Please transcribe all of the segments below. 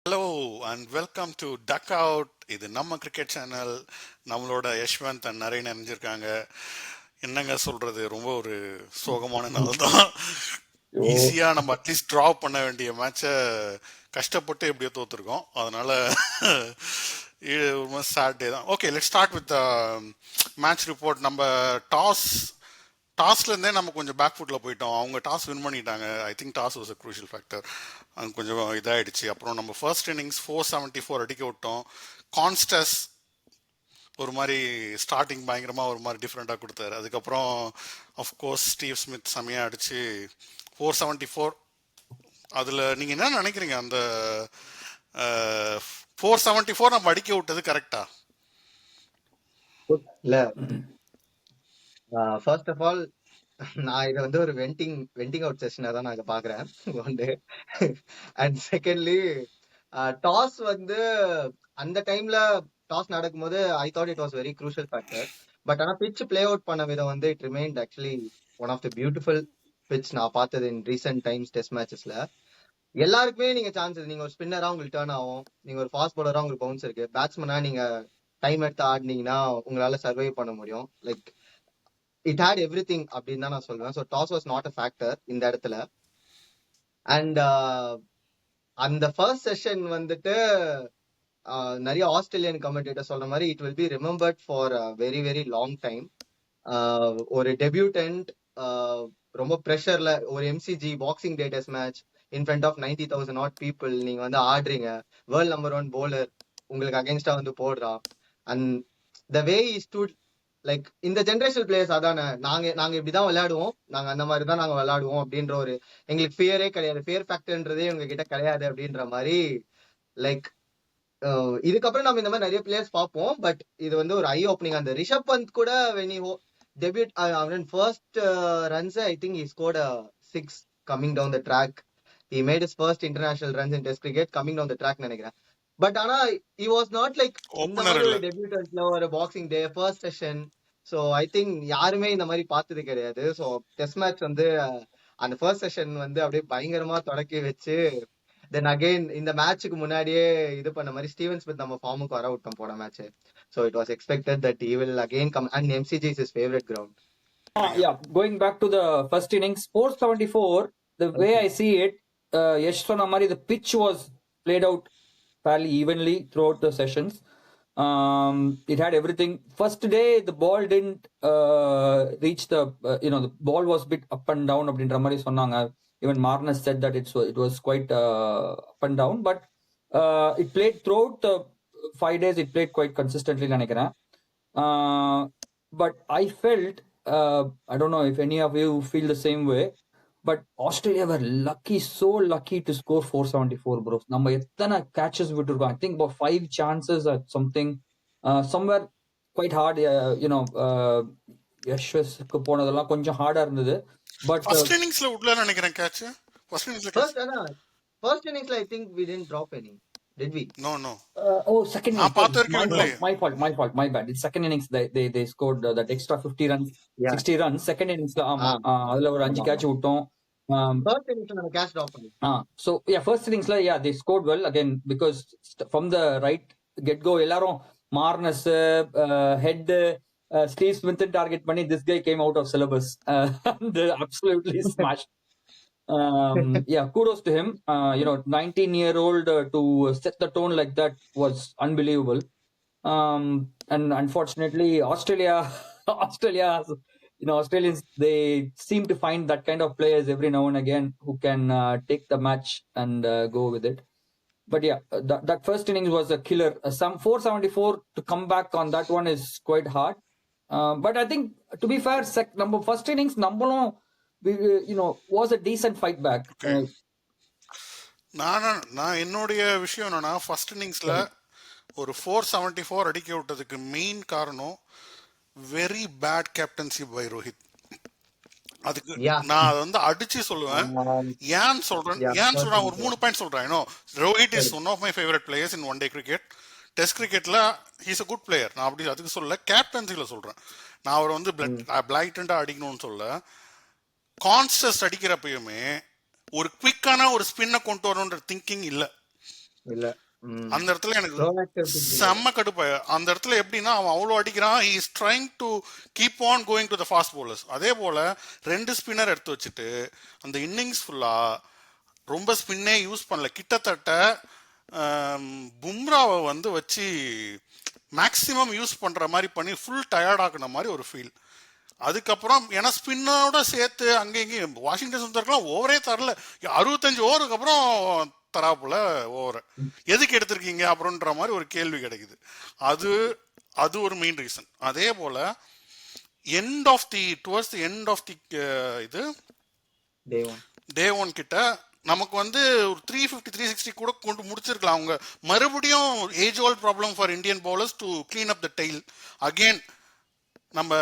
Hello and welcome to duck out. இது நம்ம cricket channel. நம்மளோட யஷ்வந்த் அண்ட் நரேன் அறிஞ்சிருக்காங்க. என்னங்க சொல்றது, ரொம்ப ஒரு சோகமான நாள் தான். ஈஸியா நம்ம அட்லீஸ்ட் ட்ரா பண்ண வேண்டிய மேட்சை கஷ்டப்பட்டு எப்படியோ தோத்துருக்கோம். அதனால இது ஒரு சேட்டே தான். Okay, let start with match report. நம்ம டாஸ்லேருந்தே நம்ம கொஞ்சம் பேக் ஃபுட்டில் போயிட்டோம். அவங்க டாஸ் வின் பண்ணிட்டாங்க. I think toss was a crucial factor. அங்கே கொஞ்சம் இதாகிடுச்சு. அப்புறம் நம்ம ஃபர்ஸ்ட் இன்னிங்ஸ் 474 அடிக்க விட்டோம். கான்ஸ்டஸ் ஒரு மாதிரி ஸ்டார்டிங் பயங்கரமாக ஒரு மாதிரி டிஃப்ரெண்ட்டாக கொடுத்தாரு. அதுக்கப்புறம் அஃப்கோர்ஸ் ஸ்டீவ் ஸ்மித் செமையாக அடிச்சு 474. அதில் நீங்கள் என்ன நினைக்கிறீங்க? அந்த 474 நம்ம அடிக்க விட்டது கரெக்டா? இல்ல, ஃபர்ஸ்ட் ஆஃப் ஆல் நான் இதை வந்து ஒரு வெண்டிங் அவுட் செஷனா தான் நான் இதை பாக்குறேன். ஒன்று. அண்ட் செகண்ட்லி, டாஸ் வந்து அந்த டைம்ல டாஸ் நடக்கும்போது I thought it was very crucial factor. But ஆனா பிட்ச் பிளே அவுட் பண்ண விதம் வந்து it remained actually one of the beautiful pitch நான் பார்த்தது இன் ரீசெண்ட் டைம்ஸ் டெஸ்ட் மேட்சஸ்ல. எல்லாருக்குமே நீங்க சான்சஸ், நீங்க ஒரு ஸ்பின்னரா உங்களுக்கு டேர்ன் ஆகும், நீங்க ஒரு ஃபாஸ்ட் பவுலரா உங்களுக்கு பவுன்ஸ் இருக்கு, பேட்ஸ்மேனா நீங்க டைம் எடுத்து ஆடினீங்கன்னா உங்களால சர்வை பண்ண முடியும். Like it had everything அப்படின்னு தான் நான் சொல்லுவேன். So toss was not a factor இந்த இடத்துல. அண்ட் அந்த ஃபர்ஸ்ட் செஷன் வந்துட்டு நிறைய ஆஸ்திரேலியன் கமெண்டேட்டர் சொல்ற மாதிரி it will be remembered for very very long time. ஒரு டெபியூட்டன்ட் ரொம்ப ப்ரெஷர்ல ஒரு MCG Boxing Day test match in front of 90,000 not people நீங்க வந்து ஆடுறீங்க. வேர்ல்ட் நம்பர் 1 bowler உங்களுக்கு அகேன்ஸ்டா வந்து போடுறான். And the way E stood, like இந்த ஜென்ரேஷன் பிளேயர்ஸ் அதானே, நாங்க இப்படிதான் விளையாடுவோம், நாங்க அந்த மாதிரி தான் நாங்க விளையாடுவோம் அப்படின்ற ஒரு எங்களுக்கு ஃபியரே கிடையாது, ஃபியர் ஃபேக்டர்ன்றதே உங்க கிட்ட கிடையாது அப்படின்ற மாதிரி. லைக் இதுக்கப்புறம் நம்ம இந்த மாதிரி நிறைய பிளேயர்ஸ் பார்ப்போம். பட் இது வந்து ஒரு ஐ ஓப்பனிங். அந்த ரிஷப் பந்த் கூட when he debut first runs, I think he scored a 6 coming down the track. He made his first international runs in test cricket coming down the track நினைக்கிறேன். பட் ஆனா he was not like இந்த opener மாதிரி இல்லை. ஒரு டெபியூட்டன்ட்ல ஒரு boxing day first session. So I think யாருமே இந்த மாதிரி பார்த்தது கிடையாது. ஸோ டெஸ்ட் மேட்ச் வந்து அந்த ஃபர்ஸ்ட் செஷன் வந்து அப்படியே பயங்கரமா தொடக்கி வச்சு தென் அகைன் இந்த மேட்சுக்கு முன்னாடியே இது பண்ண மாதிரி ஸ்டீவன் ஸ்மித் நம்ம ஃபார்முக்கு வர விட்டோம் போன match. So it was expected that he will again come, and MCG is his favorite ground. Yeah, going back to the first innings, 474, the way I see it, Yash Sonamari, the pitch was played out fairly evenly throughout the sessions. It had everything. First day, the ball didn't reach the, the ball was a bit up and down. Even Marnus said that it was quite up and down, but it played throughout the 5 days. It played quite consistently. But I felt, I don't know if any of you feel the same way, but Australia were lucky, so lucky to score 474, bro. நம்ம எத்தனை catches விட்டுருக்கோம்? I think about 5 chances or something. Somewhere quite hard, யஷ்வஸ்க்கு போனதெல்லாம் கொஞ்சம் ஹார்டா இருந்தது. But first இன்னிங்ஸ்ல விடல நினைக்கிறேன் catch. First innings I think we didn't drop any, did we? No. Second நான் பார்த்த வரைக்கும் innings. விடலையே. My fault, my bad. It's second innings they scored that extra 50 runs, Yeah. 60 runs. Second inningsல ஆமா, அதுல ஒரு 5 catch விட்டோம். First innings நம்ம catch drop பண்ணோம். So yeah, first inningsல they scored well again because from the right get go எல்லாரும் Marnus head Steve Smith target பண்ணி this guy came out of syllabus and absolutely smashed. Yeah, kudos to him. 19-year-old to set the tone like that was unbelievable. And unfortunately, Australians, they seem to find that kind of players every now and again who can take the match and go with it. But yeah, that first innings was a killer. Some 474 to come back on that one is quite hard. But I think, to be fair, number first innings, was a decent fight back. நான் என்னுடைய விஷயம் என்னன்னா, first இன்னிங்ஸ்ல ஒரு 474 அடிக்க விட்டதுக்கு main காரணம் very bad captaincy by Rohit. அதுக்கு நான் அதை வந்து அடிச்சு சொல்லுவேன். ஏன் சொல்றேன் ஒரு 3 பாயிண்ட் சொல்றேன். Rohit is one of my favourite players in one day cricket. Test கிரிக்கெட்ல ஹீஸ் அ குட் பிளேயர். நான் அப்படி அதுக்கு சொல்ல, கேப்டன்சில சொல்றேன். நான் அவர் வந்து பிளைட்டண்டா அடிக்கணும்னு சொல்ல. கான்ஸ்டஸ்ட் அடிக்கிறப்பயுமே ஒரு குவிக்கான ஒரு ஸ்பின்னை கொண்டு வரணுன்ற திங்கிங் இல்லை. இல்ல. ம். அந்த இடத்துல எனக்கு ப்ரோஆக்டிவ் திங்கிங் இல்ல. செம்ம கடுப்பு. அந்த இடத்துல எப்படின்னா அவன் அவ்வளோ அடிக்கிறான், he is trying to keep on going to the fast bowlers. அதே போல 2 ஸ்பின்னர் எடுத்து வச்சுட்டு அந்த இன்னிங்ஸ் ஃபுல்லா ரொம்ப ஸ்பின்னே யூஸ் பண்ணல. கிட்டத்தட்ட பும்ராவை வந்து வச்சு மேக்ஸிமம் யூஸ் பண்ற மாதிரி பண்ணி ஃபுல் டயர்ட் ஆக்குன மாதிரி ஒரு ஃபீல். அதுக்கப்புறம் ஏன்னா ஸ்பின்னோட சேர்த்து அங்கே இங்கேயும் வாஷிங்டன் சுந்தருக்குலாம் ஓவரே தரல. 65 ஓவருக்கு அப்புறம் தராப்புல ஓவரை எதுக்கு எடுத்திருக்கீங்க அப்புறம்ன்ற மாதிரி ஒரு கேள்வி கிடைக்குது. அது அது ஒரு மெயின் ரீசன். அதே போல towards the end of the இது டே ஒன் கிட்ட நமக்கு வந்து ஒரு 350 360 கூட கொண்டு முடிச்சிருக்கலாம். அவங்க மறுபடியும் age volt problem for Indian bowlers to clean up the tail again. நம்ம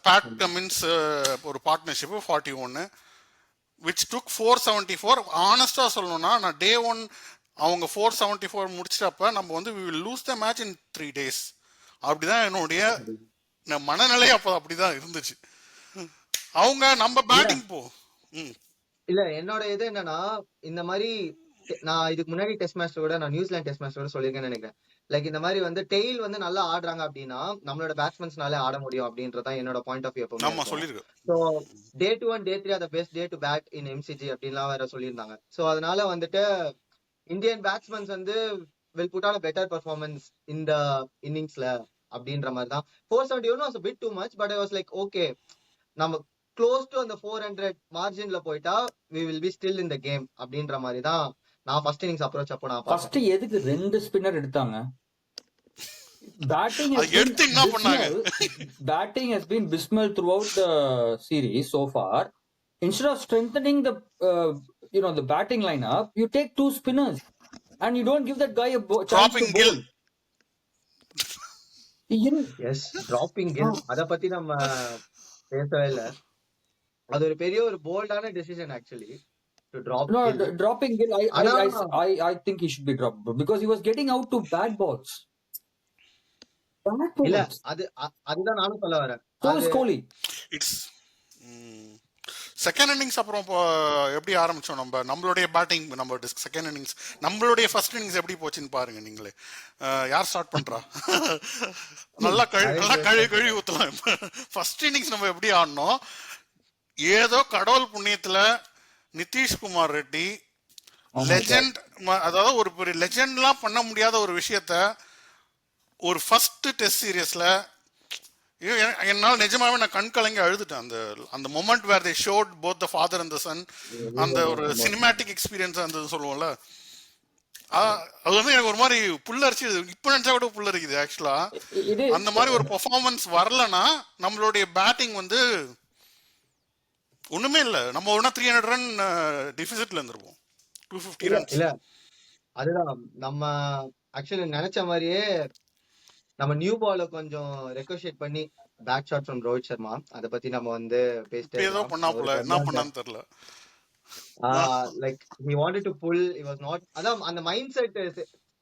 பேட் கமின்ஸ் ஒரு பார்ட்னர்ஷிப் 41 which took 474. ஆனஸ்டா சொல்லணும்னா நான் டே ஒன் அவங்க 474 முடிச்சிட்டப்ப நம்ம வந்து we will lose the match in 3 days. அப்படிதான் என்னுடைய மனநிலை அப்போ அப்படிதான் இருந்துச்சு. அவங்க நம்ம பேட்டிங் இல்ல என்னோட இது என்னன்னா இந்த மாதிரி நான் இதுக்கு முன்னாடி டெஸ்ட் மேட்ச் கூட நான் நியூசிலாந்து டெஸ்ட் மேட்ச் கூட சொல்லியிருக்கேன்னு நினைக்கிறேன். லைக் இந்த மாதிரி வந்து டெய்ல் வந்து நல்லா ஆடுறாங்க அப்படின்னா நம்மளோட பேட்ஸ்மேன்ஸ்னாலே ஆட முடியும் அப்படின்றதான் என்னோட point of view. So day 2 and day 3 are the best day to bat in MCG அப்படின்லாம் வேற சொல்லியிருந்தாங்க. ஸோ அதனால வந்துட்டு இந்தியன் பேட்ஸ்மேன்ஸ் வந்து will put on better performance இந்த இன்னிங்ஸ்ல அப்படின்ற மாதிரி தான். 471 was a bit too much, but I was like okay, நம்ம க்ளோஸ் டு அந்த 400 மார்ஜின்ல போயிட்டா we will be still in the game அப்படின்ற மாதிரி தான் நான் ஃபர்ஸ்ட் இன்னிங்ஸ் அப்ரோச் அப்போ நான் ஃபர்ஸ்ட் எதுக்கு 2 ஸ்பின்னர் எடுத்தாங்க? Batting has been abysmal throughout the series so far. Instead of strengthening the the batting lineup, you take 2 spinners and you don't give that guy a chance to bowl. Yes, dropping Gill அத பத்தி நம்ம பேசவே இல்ல. அது ஒரு பெரிய ஒரு போல்டான decision actually to drop Gill. Dropping Gill, I think he should be dropped because he was getting out to bad balls. இல்ல அதுதான் நானும் சொல்ல வரேன். So is Kohli. It's second innings அப்புறம் எப்படி ஆரம்பிச்சோம் நம்மளுடைய பேட்டிங். நம்ம செகண்ட் இன்னிங்ஸ் நம்மளுடைய ஃபர்ஸ்ட் இன்னிங்ஸ் எப்படி போச்சுன்னு பாருங்க நீங்களே. யார் ஸ்டார்ட் பண்றா? நல்லா கழுவி ஊத்தலாம். ஃபர்ஸ்ட் இன்னிங்ஸ் நம்ம எப்படி ஆடணும், ஏதோ கடவுள் புண்ணியத்துல நிதிஷ்குமார் ரெட்டி லெஜெண்ட், அதாவது ஒரு பெரிய லெஜெண்ட்லாம் பண்ண முடியாத ஒரு விஷயத்த ஒரு ஃபர்ஸ்ட் டெஸ்ட் சீரியஸ்ல என்னால் நிஜமாவே நான் கண் கலங்கி அழுதுட்டேன். அந்த moment where they shot both the father and the son, அந்த ஒரு சினிமேட்டிக் எக்ஸ்பீரியன்ஸ் அந்த சொல்லுவோம்ல, அது வந்து எனக்கு ஒரு மாதிரி புல்லரிச்சு. இப்ப நினைச்சா கூட புல்லரிக்குது ஆக்சுவலா. அந்த மாதிரி ஒரு பெர்ஃபார்மன்ஸ் வரலன்னா நம்மளுடைய பேட்டிங் வந்து ஒண்ணுமே இல்ல. நம்ம ஒன்னா 300 ரன் டிஃபிசிட்ல இருந்திருப்போம். 250 ரன் இல்ல. அதுதான் நம்ம ஆக்சுவலி நினைச்ச மாதிரியே நம்ம நியூ பால கொஞ்சம் ரெக்வெஸ்ட் பண்ணி back shot from Rohit Sharma அத பத்தி நம்ம வந்து பேசிட்டே ஏதோ பண்ணாப்புல என்ன பண்ணான்னு தெரியல. Like he wanted to pull, he was not. அதான் அந்த மைண்ட் செட்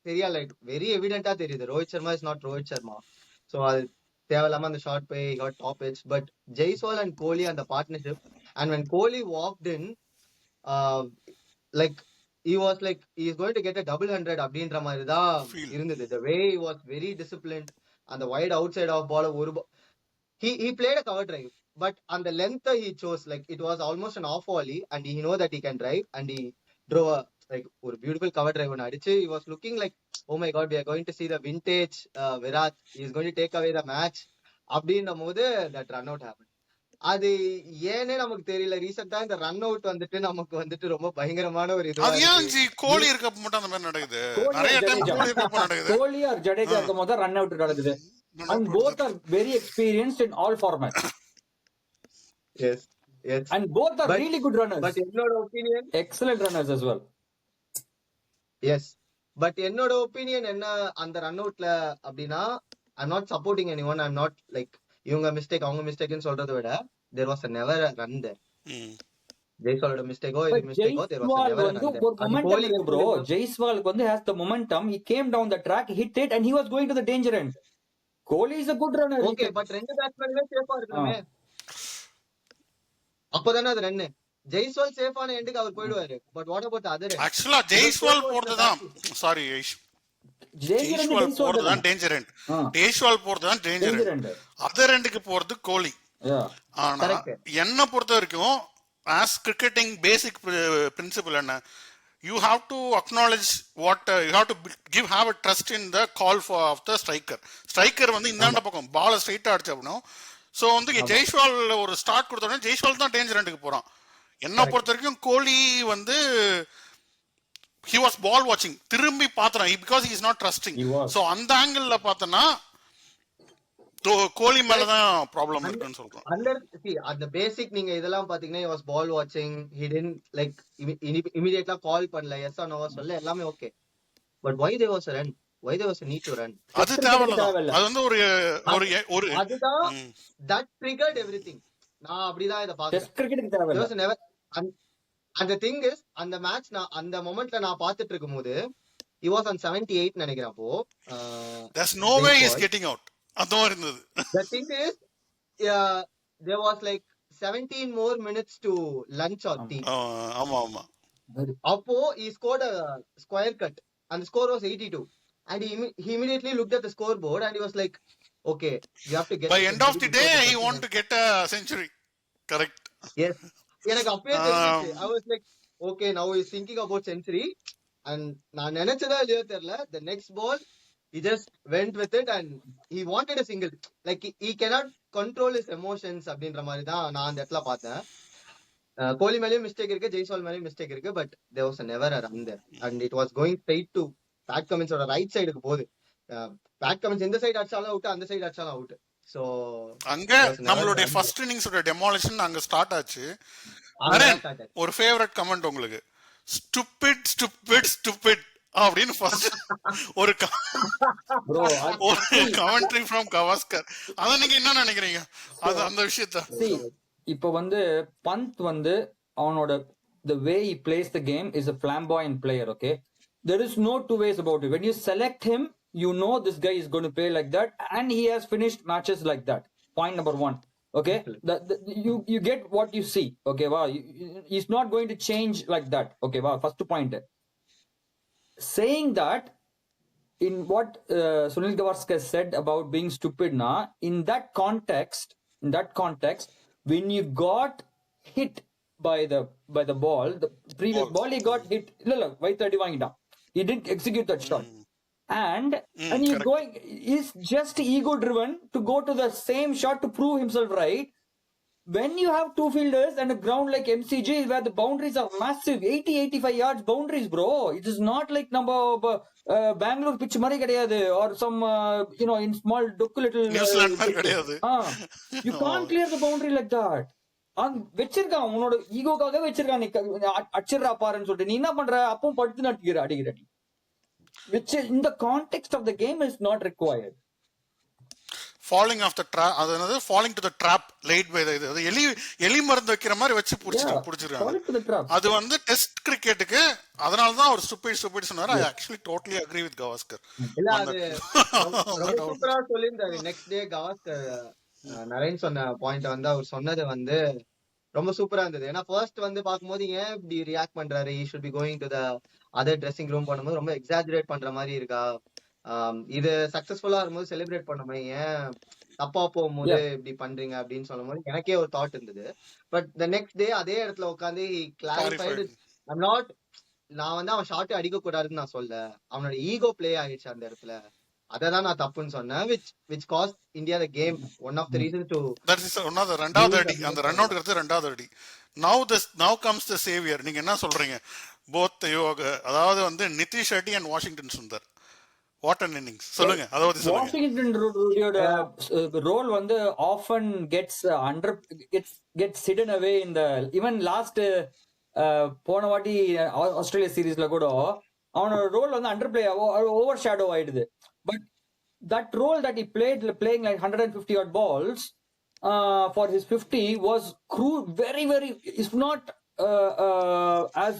சரியா லைக் வெரி எவிடென்ட்டா தெரியுது. Rohit Sharma is not Rohit Sharma. So அது தேவையில்லாம அந்த ஷாட் போய் got top edge. But Jaiswal and Kohli அந்த partnership, and when Kohli walked in, like he was like he is going to get a double 100 அப்படின்ற மாதிரி தான் இருந்தது. The way he was very disciplined, அந்த wide outside of ball ஒரு he played a cover drive, but on the length he chose, like it was almost an off volley and he know that he can drive and he drove a like ஒரு beautiful cover drive ஒன்னு அடிச்சு. He was looking like oh my god, we are going to see the vintage Virat, he is going to take away the match அப்படின்னும் போது that run out happened. அது ஏனே நமக்கு தெரியல. ரீசெண்டா இந்த ரன் அவுட் வந்துட்டு நமக்கு வந்துட்டு ரொம்ப பயங்கரமான ஒரு இது. அது ஏன் ஜி கோலி இருக்க மட்டும் அந்த மாதிரி நடக்குது? நிறைய டைம் கோலி இருக்க நடக்குது. கோலி ஆர் ஜடேஜா இருக்கும் போது ரன் அவுட் நடக்குது. And both are very experienced in all formats. Yes, yes. And both are really good runners. But என்னோட opinion excellent runners as well. Yes. But என்னோட ஒபினியன் என்ன அந்த ரன் அவுட்ல அப்படினா, I'm not supporting anyone, I'm not like இவங்க mistake அவங்க மிஸ்டேக்னு சொல்றதை விட there was never a run there. ஜெய்ஸ்வாலோட மிஸ்டேக்கோ இது மிஸ்டேக்கோ there was never a run there. ஒரு momentum இருக்கு bro. ஜெய்ஸ்வாலுக்கு வந்து has the momentum, he came down the track, hit it and he was going to the danger end. Kohli is a good runner. Okay, but ரெண்டு பேட்ஸ்மேனுமே சேஃபா இருக்கணுமே, அப்பதானே அது run. Jaiswal சேஃபான எண்டுக்கு அவர் போயிடுவாரு. But what about other end? ஆக்சுவலா because Jaiswal Kohli was in போறதுதான் back. Sorry danger and Jaiswal Jaiswal போறதுதான் தானே. Danger end. ஜெய்ஸ்வால் போறதுதான் danger danger end. And other எண்டுக்கு போறது கோலி. ஆனா கரெக்ட். என்ன பொறுத்த வரைக்கும் ஆஸ் கிரிக்கெட்டிங் பேசிக் பிரின்சிபல் என்ன, you have to acknowledge what you have to have a trust in the call for of the striker வந்து இந்தாண்ட பக்கம் பால ஸ்ட்ரைட்டா அடிச்சு அப்படின்னா, ஸோ வந்து ஜெய்ஸ்வால் ஒரு ஸ்டார்ட் கொடுத்தோடனே ஜெய்ஸ்வால் தான் டேஞ்சர் எண்டுக்கு போறான். என்ன பொறுத்த வரைக்கும் கோலி வந்து he was ball watching, திரும்பி பாத்துறான் because he is not trusting. So அந்த ஆங்கிள் பார்த்தனா கோலி மேலதான் ப்ராப்ளம் இருக்குன்னு சொல்றோம். அந்த பேசிக் நீங்க இதெல்லாம் பாத்தீங்கன்னா வாஸ் பால் வாட்சிங், ஹி டிடன்ட் லைக் இமிடியேட்டா கால் பண்ணல, எஸ் ஆர் நோவா சொல்ல, எல்லாமே okay. But why they was run, why they was need to run? அது தேவையில்ல. அது வந்து ஒரு ஒரு அதுதான் தட் ட்ரிகர்ட் எவ்ரிதிங். நான் அப்படிதான் இத பாக்குறேன். டெஸ்ட் கிரிக்கெட்டுக்கு தேவையில்ல. அந்த திங் இஸ் அந்த மேட்ச் நான் அந்த மொமெண்ட்ல நான் பாத்துட்டு இருக்கும்போது he was on 78 நினைக்கிறேன். அப்போ there's no way he is getting out அந்த மாதிரி இருந்தது. the thing is there was like 17 more minutes to lunch or tea. ஆமா ஆமா. அப்போ he scored a square cut and the score was 82 and he immediately looked at the scoreboard and he was like, okay, you have to get by end of the day he want to get a century. Correct. Yes. எனக்கு அப்பவே தெரிஞ்சிச்சு. I was like, okay, now he is thinking about century. And நான் நினைச்சதா இல்லையோ தெரியல, the next ball he just went with it and he wanted a single. Like he cannot control his emotions அப்படின்ற மாதிரி தான் நான் அந்த இடத்துல பார்த்தேன். கோலி மேலயும் மிஸ்டேக் இருக்கு, ஜெய்ஸ்வால் மேலயும் மிஸ்டேக் இருக்கு, but there was never a run there and it was going straight to Pat கமின்ஸோட ரைட் சைடுக்கு போகுது. பேட் கமின்ஸ் இந்த சைடு அடிச்சாலும் அவுட், அந்த சைடு அடிச்சாலும் அவுட். சோ அங்க நம்மளுடைய ஃபர்ஸ்ட் இன்னிங்ஸோட டெமாலிஷன் அங்க ஸ்டார்ட் ஆச்சு. ஒரு ஃபேவரட் கமெண்ட் உங்களுக்கு, ஸ்டூபிட் ஸ்டூபிட் ஸ்டூபிட் அப்படின்னு ஃபர்ஸ்ட் ஒரு கமெண்ட்ரி ஃப்ரம் கவாஸ்கர். அத நீங்க என்ன நினைக்கிறீங்க அது அந்த விஷயத்த? இப்போ வந்து பந்த் வந்து அவனோட the way he plays the game is a flamboyant player, okay? There is no two ways about it. When you select him, you know this guy is going to play like that and he has finished matches like that. Point number one. Okay, you get what you see. Okay, wow, he's not going to change like that. Okay, wow, first point. Saying that, in what Sunil Gavaskar said about being stupid, in that context, when you got hit by the ball, the previous ball he got hit. No, why 30 vaangita? He didn't execute that shot. And you're going, is just ego driven to go to the same shot to prove himself right. When you have two fielders and a ground like MCG where the boundaries are massive, 80-85 yards boundaries, bro. It is not like number Bangalore pitch mari kadiyadu or some in small dukku little New Zealand kadiyadu. You can't clear the boundary like that. வச்சிருக்கான் உன்னோட ஈகோக்காக வச்சிருக்கான். நீ அடிச்சிடறா பாருன்னு சொல்லிட்டு நீ என்ன பண்ற, அப்பவும் படுத்து அடிக்கிற நீ. Which in the context of the game is not required. Falling off the trap, அதாவது falling to the trap laid by the இது எலி மருந்து வைக்கிற மாதிரி வச்சு புடிச்சிருக்காங்க. அது வந்து டெஸ்ட் கிரிக்கெட்டுக்கு அதனால தான் ஒரு ஸ்டூபிட் சொன்னாரு. I actually totally agree with Gavaskar. இல்ல அது ரொம்ப சூப்பரா சொல்லிருந்தாரு. நெக்ஸ்ட் டே கவாஸ்கர் நரேன் சொன்ன பாயிண்ட் வந்து அவர் சொன்னது வந்து ரொம்ப சூப்பரா இருந்தது. ஏன்னா ஃபர்ஸ்ட் வந்து பாக்கும்போது ஏன் இப்படி ரியாக்ட் பண்றாரு, he should be going to the other dressing room பண்ணும்போது ரொம்ப எக்ஸாஜரேட் பண்ற மாதிரி இருக்கா, இது சக்சஸ்ஃபுல்லா இருக்கும்போது செலிப்ரேட் பண்ண மாதிரி ஏன் தப்பா போகும்போது இப்படி பண்றீங்க அப்படின்னு சொல்லும் போது எனக்கே ஒரு தாட் இருந்தது. பட் த நெக்ஸ்ட் டே அதே இடத்துல உட்காந்து கிளாரிஃபைடு, நான் வந்து அவன் ஷார்ட் அடிக்க கூடாதுன்னு நான் சொல்ல, அவனோட ஈகோ பிளே ஆயிடுச்சு அந்த இடத்துல, அததான் நான் தப்புன்னு சொன்னேன். which caused India the game. One of the reasons to that is another ரெண்டாவது அடி, அந்த ரன் அவுட் எடுத்து ரெண்டாவது அடி. now comes the savior. நீங்க என்ன சொல்றீங்க? both அதாவது வந்து Nitish Reddy and Washington Sundar, what an innings. சொல்லுங்க அத பத்தி சொல்லுங்க. வாஷிங்டன் ரோல் வந்து often gets hidden away in the even last போன வாட்டி ஆஸ்திரேலியா சீரீஸ்ல கூட அவனோட ரோல் வந்து அண்டர் பிளே ஓவர் ஷேடோ ஆயிடுது. But that role that he played, playing like 150 odd balls for his 50 was very, very, if not as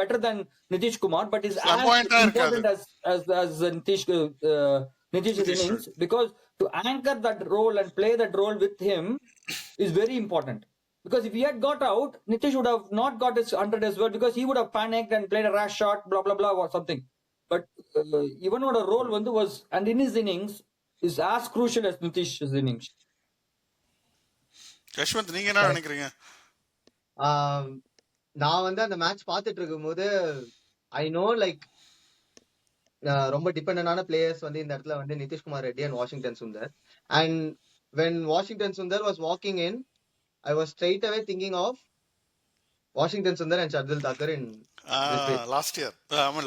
better than Nitish Kumar, but is as important as Nitish's innings, because to anchor that role and play that role with him is very important. Because if he had got out, Nitish would have not got his 100 as well, because he would have panicked and played a rash shot, blah blah blah or something. But even what a role was, and in his innings is as crucial as Nitish's innings. Yashwant நீங்க என்ன நினைக்கிறீங்க? நான் வந்து அந்த match பார்த்துட்டு இருக்கும்போது I know like ரொம்ப டிபெண்டன்டான players வந்து இந்த இடத்துல வந்து Nitish Kumar Reddy and Washington Sundar. And when Washington Sundar was walking in, I was straight away thinking of Washington Sundar and Shardul Thakur in last year.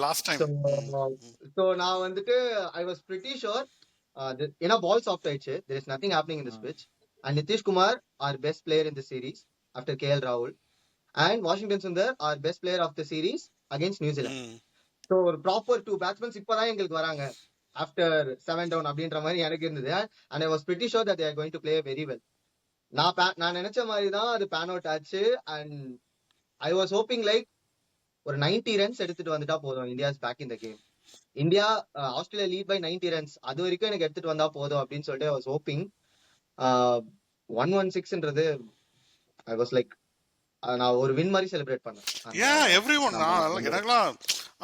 Last time. So now வந்துட்டு I was pretty sure ஏன்னா ball soft ஆயிடுச்சு, there is nothing happening in this pitch, and Nitish Kumar our best player in the series after KL Rahul, and Washington Sundar our best player of the series against New Zealand. So ஒரு proper 2 batsmen இப்பதான் எங்களுக்கு வராங்க after 7 down அப்படின்ற மாதிரி எனக்கு இருந்தது. and I was pretty sure that they are going to play very well. நான் நினைச்ச மாதிரி தான் அது பேன் அவுட் ஆச்சு. And I was hoping like ஒரு 90 runs எடுத்துட்டு வந்துட்டா போதும், India's back in the game. India Australia lead by 90 runs, அது வரைக்கும் எனக்கு எடுத்துட்டு வந்தா போதும் அப்படின்னு சொல்லிட்டு ஐ வாஸ் ஹோப்பிங். 116ன்றது ஐ வாஸ் லைக் நான் ஒரு வின் மாதிரி செலிப்ரேட் பண்ணேன். எவ்ரிஒன் எனக்குலாம்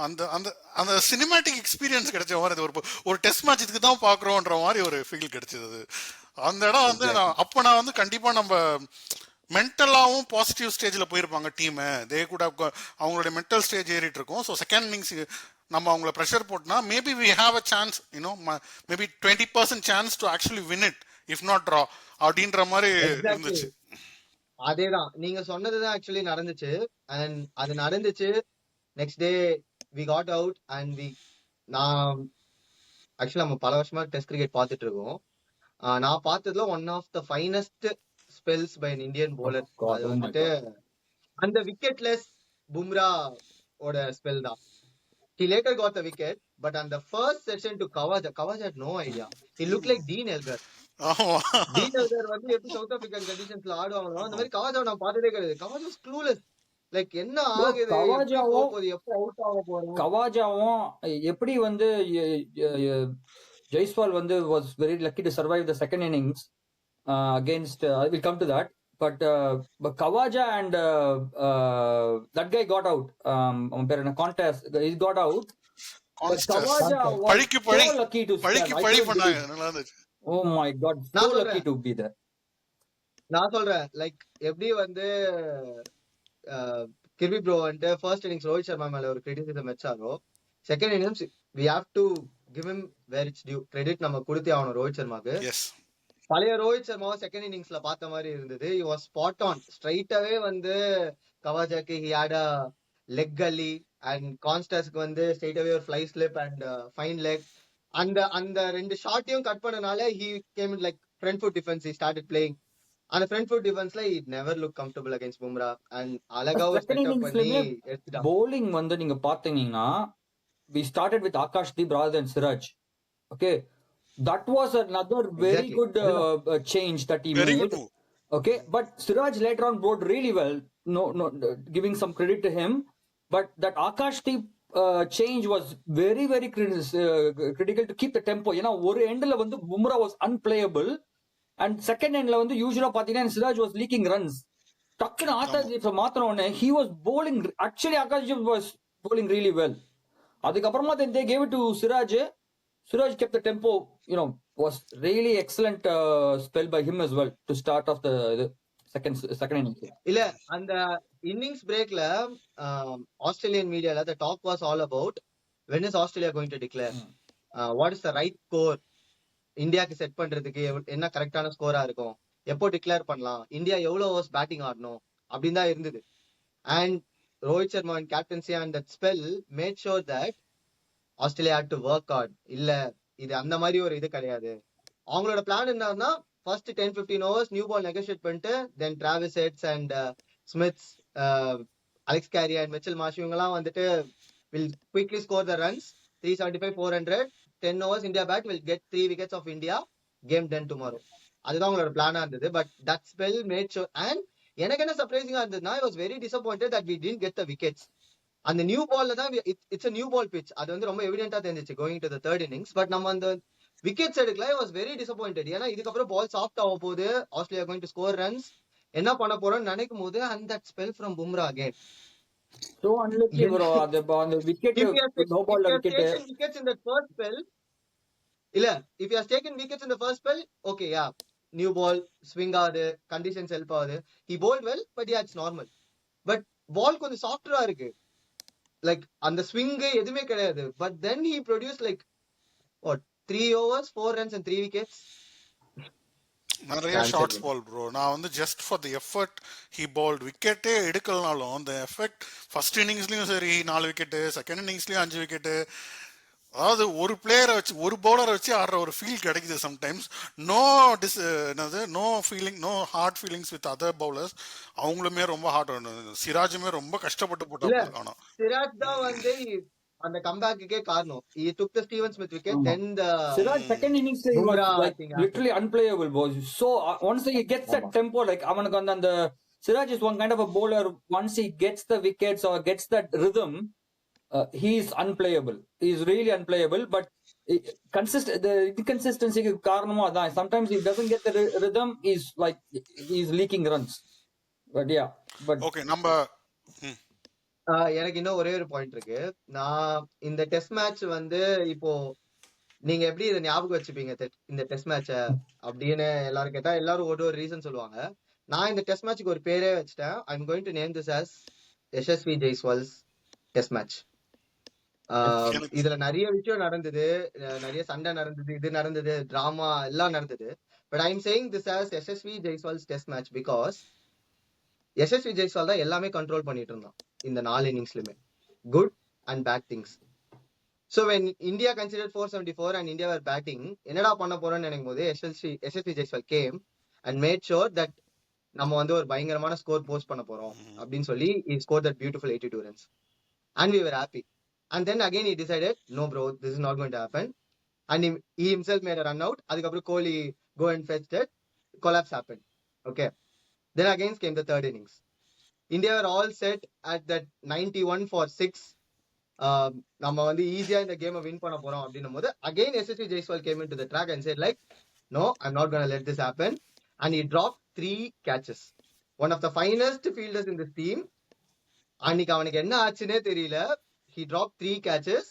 அந்த அந்த அந்த சினிமேட்டிக் எக்ஸ்பீரியன்ஸ் கிடைச்ச மாதிரி ஒரு டெஸ்ட் மேட்ச் இதுக்கு தான் பாக்குறோம்ன்ற மாதிரி ஒரு ஃபீல் கிடைச்சது. அந்த இடம் வந்து அப்ப நான் வந்து கண்டிப்பா நம்ம மென்டலாவும் பாசிட்டிவ் ஸ்டேஜ்ல போயிருப்பாங்க டீம், தே கூட அவங்களுடைய மென்டல் ஸ்டேஜ் ஏறிட்டு இருக்கும். ஸோ செகண்ட் இன்னிங்ஸ் நம்ம அவங்கள ப்ரெஷர் போட்டோம்னா maybe we have a chance, you know maybe 20% chance to actually win it if not draw அப்படின்ற மாதிரி இருந்துச்சு. அதேதான் நீங்க சொன்னதுதான் ஆக்சுவலி நடந்துச்சு. அண்ட் அது நடந்துச்சு. Next day we got out and நான் ஆக்சுவலி நம்ம பல வருஷமா டெஸ்ட் கிரிக்கெட் பார்த்துட்டு இருக்கோம். நான் பார்த்ததுல one of the finest spells by an Indian bowler. அது வந்துட்டு அந்த விக்கெட்லெஸ் பும்ரா ஓட ஸ்பெல் தான். He later got the wicket, but on the first session to Kawaj had no idea. He looked like Dean Elgar. Dean Elgar வந்து எப்படி south African கண்டிஷன்ஸ்ல ஆடுவாங்களோ அந்த மாதிரி கவாஜாவை நான் பார்த்ததே கிடையாது. Kavach was clueless. லைக் என்ன ஆகுது, எப்போ அவுட் ஆக போறோம். கவாஜாவும் எப்படி வந்து ஜெய்ஸ்வால் வந்து was very lucky to survive the second innings against I will come to that, but Khawaja and that guy got out. In a contest he got out. Khawaja was so lucky to oh my god, so lucky to be there. நான் சொல்றேன் like எப்படி வந்து கிர்பி bro வந்து first innings Rohit Sharma மேல ஒரு criticism வச்சாரோ, second innings we have to give him where it's due. Credit நம்ம கொடுத்தே ஆகணும் ரோஹித் சர்மாக்கு. பழைய ரோஹித் சர்மாவை செகண்ட் இன்னிங்ஸ்ல பார்த்த மாதிரி இருந்தது. he was spot on. Straight away வந்து கவாஜாக்கு he had a leg gully and கான்ஸ்டாஸ்க்கு வந்து ஸ்ட்ரைட் அவே ஒரு fly slip and fine leg. அந்த ரெண்டு ஷாட்டையும் கட் பண்ணனால he came in like front foot defense. he started playing அந்த front foot defenseல he never looked comfortable against Bumrah and அழகா ஒரு setup பண்ணி எடுத்துட்டான். bowling வந்து நீங்க பாத்தீங்கன்னா we started with Akashdeep rather than Siraj. Okay, that was another very good change that he made. Okay, but Siraj later on bowled really well. No, giving some credit to him. But that Akashdeep change was very, very critical to keep the tempo. You know, one end la vandu Bumrah was unplayable, and second end la vandu usually pathina Siraj was leaking runs. Takkana Akashdeep maathana he was bowling. Actually, Akashdeep was bowling really well. அதுக்கப்புறமா then they gave it to Siraj. Siraj kept the tempo, you know, was really excellent spell by him as well to start off the second innings. இல்ல அந்த innings பிரேக்ல Australian மீடியால the talk was all about when is Australia going to declare, what is the right score இந்தியாக்கு set பண்றதுக்கு என்ன கரெக்டான ஸ்கோரா இருக்கும், எப்போ declare பண்ணலாம், இந்தியா எவ்வளவு ஓவர்ஸ் பேட்டிங் ஆடணும் அப்படின்னு தான் இருந்தது. And Rohit Sharma and captaincy and that spell made sure that Australia had to work hard. இல்ல இது அந்த மாதிரி ஒரு இது கிடையாது. அவங்களோட பிளான் என்னன்னா first 10-15 overs new ball negotiate பண்ணிட்டு then Travis Heads and Smiths, Alex Carey and Mitchell Marsh இவங்கெல்லாம் வந்துட்டு will quickly score the runs 375-400. 10 overs India bat will get 3 wickets of India, game done tomorrow. அதுதான் அவங்களோட பிளானா இருந்தது. But that spell made sure. and எனக்கு என்ன சர்ப்ரைசிங்கா இருந்ததுன்னா I was very disappointed that we didn't get the wickets. அந்த new பால்ல தான் it's a new ball pitch. அது வந்து ரொம்ப எவிடென்ட்டா தெரிஞ்சிச்சு going to the third innings. But நம்ம அந்த விக்கெட்ஸ் எடுக்கல. I was very disappointed. ஏன்னா இதுக்கப்புறம் பால் சாஃப்ட் ஆக போகுது, Australia going to score runs. என்ன பண்ண போறோம்னு நினைக்கும் போது and that spell from Bumrah again. So unlucky bro. அந்த wicket If he no ball has wicket. taken wickets in that first spell, if he has taken wickets in the first spell, okay, yeah, new ball, swing ஆகுது, conditions help ஆகுது. He bowled well, but yeah, it's normal. But ball கொஞ்சம் சாஃப்டரா இருக்கு. Like அந்த swing எதுவுமே கிடையாது. But then he produced like what 3 overs, 4 runs and 3 wickets. நிறைய shorts ball bro. நான் வந்து just for the effort he bowled, விக்கெட்டே எடுக்கலனாலும் அந்த எஃபெக்ட் ஃபர்ஸ்ட் இன்னிங்ஸ்லயும் சரி 4 விக்கெட்டு, செகண்ட் இன்னிங்ஸ்லயும் 5 விக்கெட்டு. அதாவது ஒரு பிளேயரை வச்சு ஒரு பவுலரை வச்சு ஆடுற ஒரு ஃபீல் கிடைக்குது சம்டைம்ஸ். நோ என்னது no feeling, no hard feelings with other bowlers. அவங்களுமே ரொம்ப ஹார்ட், சிராஜுமே ரொம்ப கஷ்டப்பட்டு போட்டாங்க. ஆனா சிராஜ் தான் வந்து அந்த கம்பேக்குக்கே காரணம். he took the Steven Smith wicket, then the Siraj second innings he was like literally unplayable boys. So once he gets that tempo, like அவனுக்கு அந்த Siraj is one kind of a bowler. Once he gets the wickets or gets that rhythm, he is unplayable. He is really unplayable. But the inconsistency காரணமும் அதான். Sometimes he doesn't get the rhythm. He's leaking runs. But yeah, but okay நம்ம எனக்கு இன்னும் ஒரே ஒரு point இருக்கு. நான் இந்த டெஸ்ட் மேட்ச் வந்து இப்போ நீங்க எப்படி இதை ஞாபகம் வச்சுப்பீங்க இந்த டெஸ்ட் மேட்ச அப்படின்னு எல்லாரும் கேட்டா எல்லாரும் ஒரு ரீசன் சொல்லுவாங்க. நான் இந்த டெஸ்ட் மேட்சுக்கு ஒரு பேரே வச்சுட்டேன். I am going to name this as Yashasvi Jaiswal's test match. இதுல நிறைய விஷயம் நடந்தது, நிறைய சண்டை நடந்தது, இது நடந்தது, டிராமா எல்லாம் நடந்தது. But I am saying this as Yashasvi Jaiswal's test match because Yashasvi Jaiswal தான் எல்லாமே கண்ட்ரோல் பண்ணிட்டு இருந்தான் இந்த 4 இன்னிங்ஸ்லுமே, good and bad things. So when India considered 474 and India were batting, என்னடா பண்ண போறோம்னு நினைக்கும் போது Yashasvi Jaiswal came and made sure that நம்ம வந்து ஒரு பயங்கரமான ஸ்கோர் போஸ்ட் பண்ண போறோம் அப்படின்னு சொல்லி he scored that beautiful 82 runs and we were happy. And then again he decided, no bro, this is not going to happen, and he himself made a run out. அதுக்கப்புறம் கோலி go and fetched it, collapse happened. Okay, then again came the third innings. India were all set at that 91 for 6. நம்ம வந்து ஈஸியா இந்த கேமை win பண்ண போறோம் அப்படின்னும் போது again Yashasvi Jaiswal came into the track and said like, no, I'm not going to let this happen, and he dropped 3 catches. One of the finest fielders in this team. அன்னைக்கு அவனுக்கு என்ன ஆச்சுன்னே தெரியல. he dropped 3 catches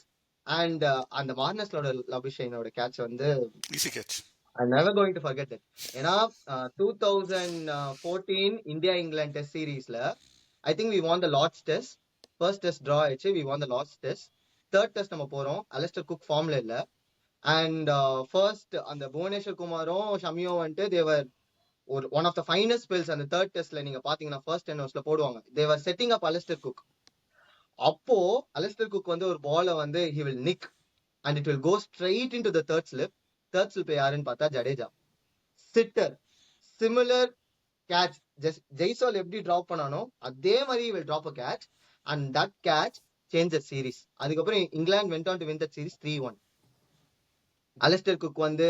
and அந்த மார்னஸ்லோட லபிஷைனோட catch வந்து easy catch. I'm never going to forget that. ஏன்னா 2014 India இங்கிலாந்து டெஸ்ட் சீரீஸ்ல I think we won the Lord's Test. First test draw ஆயிடுச்சு, we won the Lord's Test. Third test நம்ம போறோம், அலெஸ்டர் குக் ஃபார்ம்ல இல்ல. அண்ட் ஃபர்ஸ்ட் அந்த புவனேஸ்வர் குமாரும் ஷமியோ வந்துட்டு தேவர் ஒரு one of the finest spells அந்த தேர்ட் டெஸ்ட்ல நீங்க பாத்தீங்கன்னா ஃபர்ஸ்ட் 10 overs போடுவாங்க. They were setting up Alastair Cook. அப்போ அலெஸ்டர் குக் வந்து ஒரு பாலை வந்து he will nick and it will go straight into the third slip. Third slip யாருன்னு பார்த்தா Jadeja. Sitter similar catch Jaiswal எப்படி டிராப் பண்ணானோ அதே மாதிரி will drop a catch and that catch changed the series. அதுக்கப்புறம் England went on to win that series 3-1. Alastair Cook வந்து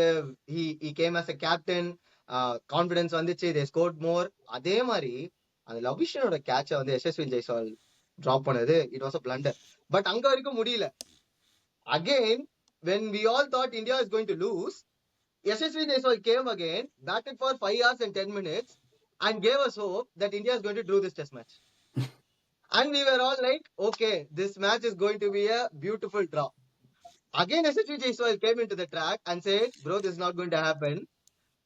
he came as a captain, confidence வந்துச்சு, they scored more. அதே மாதிரி அந்த லபிஷனோட கேட்சை வந்து யசஸ்வி ஜெய்ஸ்வால் டிராப் பண்ணது it was a blunder. But அங்க வரைக்கும் முடியல. Again, when we all thought India is going to lose, Yashasvi Jaiswal came again, batted for 5 hours and 10 minutes and gave us hope that India is going to draw this test match. And we were all like, okay, this match is going to be a beautiful draw. Again, Yashasvi Jaiswal came into the track and said, bro, this is not going to happen.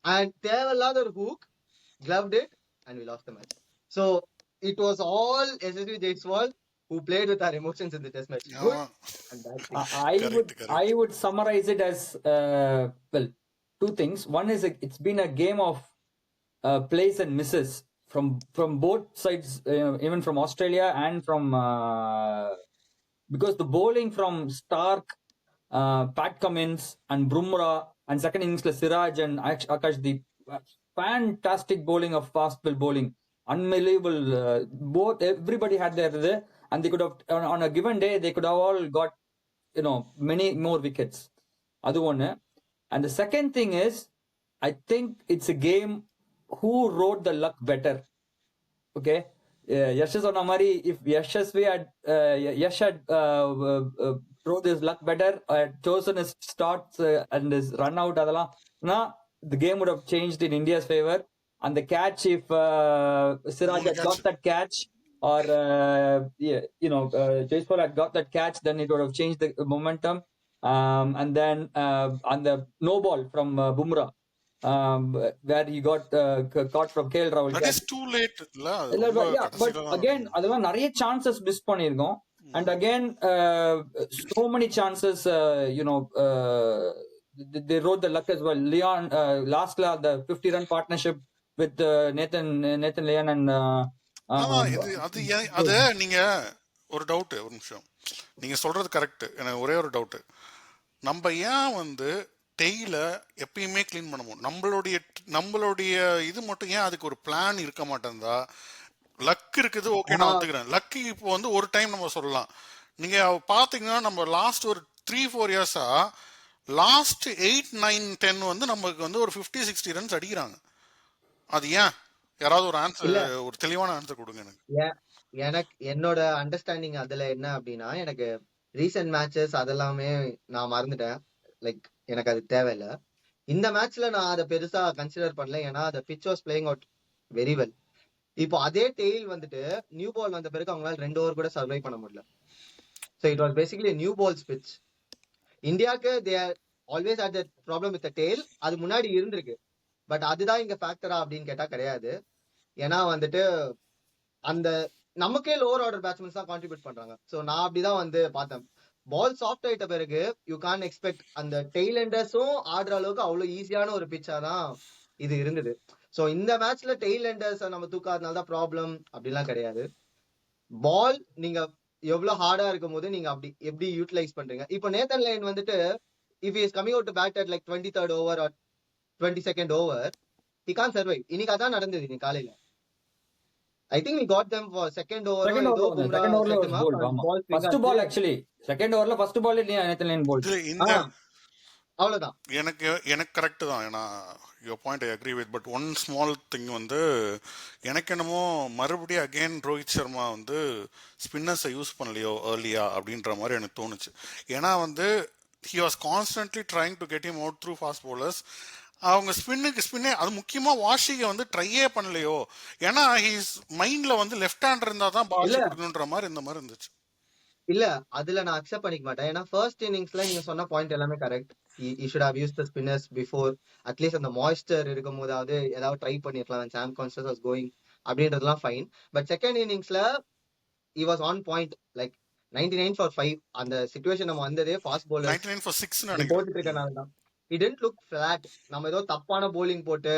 And Tevaladar hook, gloved it, and we lost the match. So, it was all Yashasvi Jaiswal who played with our emotions in the test match. Good and bad things. I would summarize it as well, 2 things. One is it's been a game of plays and misses from both sides, even from Australia and from because the bowling from Stark, Pat Cummins and Bumrah, and second innings Siraj and Akashdeep, fantastic bowling of fast bowling, unbelievable. Both everybody had their and they could have on a given day they could have all got many more wickets. Adu one. And the second thing is, I think it's a game who rode the luck better. Okay, Yashas on Amari, if Yashasvi had Yash had rode his luck better, chosen his starts and his run out, the game would have changed in India's favor. and the catch, if Siraj 3 had catch. got that catch, or Jaiswal had got that catch, then it would have changed the momentum. And then on the no ball from Bumrah, where he got caught from KL Rahul That catch. is too late இல்ல அது இல்ல, ரொம்ப yeah, but கடைசில தான் again அதெல்லாம் நிறைய chances miss பண்ணிருக்கோம். And again so many chances they rode the luck as well. Leon last the 50-run partnership with Nathan Leon and இது அது அத நீங்க ஒரு டவுட், ஒரு நிமிஷம். நீங்க சொல்றது கரெக்ட். எனக்கு ஒரே ஒரு டவுட். நம்ம ஏன் வந்து டெய்ல எப்பயுமே க்ளீன் பண்ணுவோம்? நம்மளுடைய இது மட்டும் ஏன் அதுக்கு ஒரு பிளான் இருக்க மாட்டேங்குதா? லக் இருக்குது, ஓகே, நான் ஒத்துக்கிறேன். லக்கு இப்போ வந்து ஒரு டைம் நம்ம சொல்லலாம். நீங்க பாத்தீங்கன்னா நம்ம லாஸ்ட் ஒரு 3-4 இயர்ஸா லாஸ்ட் 8, 9, 10 வந்து நமக்கு வந்து ஒரு 50-60 ரன்ஸ் அடிக்கிறாங்க. அது ஏன்? யாராவது ஒரு ஆன்சர், ஒரு தெளிவான ஆன்சர் கொடுங்க எனக்கு. எனக்கு என்னோட அண்டர்ஸ்டாண்டிங் அதுல என்ன அப்படின்னா, எனக்கு ரீசெண்ட் மேட்சஸ் அதெல்லாமே நான் மறந்துட்டேன். லைக் எனக்கு அது தேவையில்ல. இந்த மேட்ச்ல நான் அதை பெருசா கன்சிடர் பண்ணல, ஏன்னா அந்த pitch was playing out very well. இப்போ அதே டெய்ல் வந்துட்டு நியூ பால் வந்த பிறகு அவங்களால 2 ஓவர் கூட சர்வை பண்ண முடியல. So it was basically new balls pitch. இந்தியாவுக்கு they are always had that problem with the tail. அது முன்னாடி இருந்திருக்கு, பட் அதுதான் இங்க ஃபேக்டரா அப்படின்னு கேட்டா கிடையாது. ஏன்னா வந்துட்டு அந்த நமக்கே லோவர் ஆர்டர் பேட்ஸ்மேன்ஸ் தான் கான்ட்ரிபியூட் பண்றாங்க. ஸோ நான் அப்படிதான் வந்து பார்த்தேன். பால் சாஃப்ட் ஆயிட்ட பிறகு யூ கான் எக்ஸ்பெக்ட் அந்த டெய்ல் எண்டர்ஸும் ஆடுற அளவுக்கு அவ்வளவு ஈஸியான ஒரு பிச்சா தான் இது இருந்தது. ஸோ இந்த மேட்ச்ல டெய்ல் எண்டர்ஸ் நம்ம தூக்காதனால தான் ப்ராப்ளம் அப்படிலாம் கிடையாது. பால் நீங்க எவ்வளவு ஹார்டா இருக்கும் போது நீங்க அப்படி எப்படி யூட்டிலைஸ் பண்றீங்க. இப்போ நேத்தன் லைன் வந்துட்டு if is coming out to bat at like 23rd over or 22nd over, he can't survive. இன்னைக்கு அதான் நடந்தது. இன்னைக்கு காலையில I think we got them for second over. Second over first ball actually. Second overல first ball Nathan Lane bowled. அவ்வளவுதான். எனக்கு correct தான். ஏன்னா your point I agree with. But one small thing வந்து எனக்கு என்னமோ மறுபடியும் அகெயின் ரோஹித் சர்மா வந்து ஸ்பின்னர்ஸை யூஸ் பண்ணலையோ ஏர்லியா அப்படின்ற மாதிரி எனக்கு தோணுச்சு. ஏன்னா வந்து he was constantly trying to get him out through fast bowlers. அவங்க ஸ்பின்னே அது முக்கியமா வாஷிகை வந்து ட்ரையே பண்ணலையோ. ஏன்னா ஹீஸ் மைண்ட்ல வந்து லெஃப்ட் ஹேண்ட் இருந்தா தான் பால் கொடுக்கணுன்ற மாதிரி இந்த மாதிரி இருந்துச்சு. இல்ல அதுல நான் அக்செப்ட் பண்ணிக்க மாட்டேன். ஏன்னா ஃபர்ஸ்ட் இன்னிங்ஸ்ல நீங்க சொன்ன பாயிண்ட் எல்லாமே correct. he should have used the spinners before. At least அந்த மாய்ஸ்டர் இருக்கும் போதாவது ஏதாவது ட்ரை பண்ணிருக்கலாம். சாம் கான்ஸ்டன்ஸ் வாஸ் கோயிங் அப்படின்றதுலாம் ஃபைன். பட் செகண்ட் இன்னிங்ஸ்ல he was on point, like 99 for 5. அந்த சிச்சுவேஷன் நம்ம வந்ததே ஃபாஸ்ட் பவுலர் 99 for 6 போட்டுட்டு இருக்கனால தான். He didn't look flat. நம்ம ஏதோ தப்பான bowling போட்டு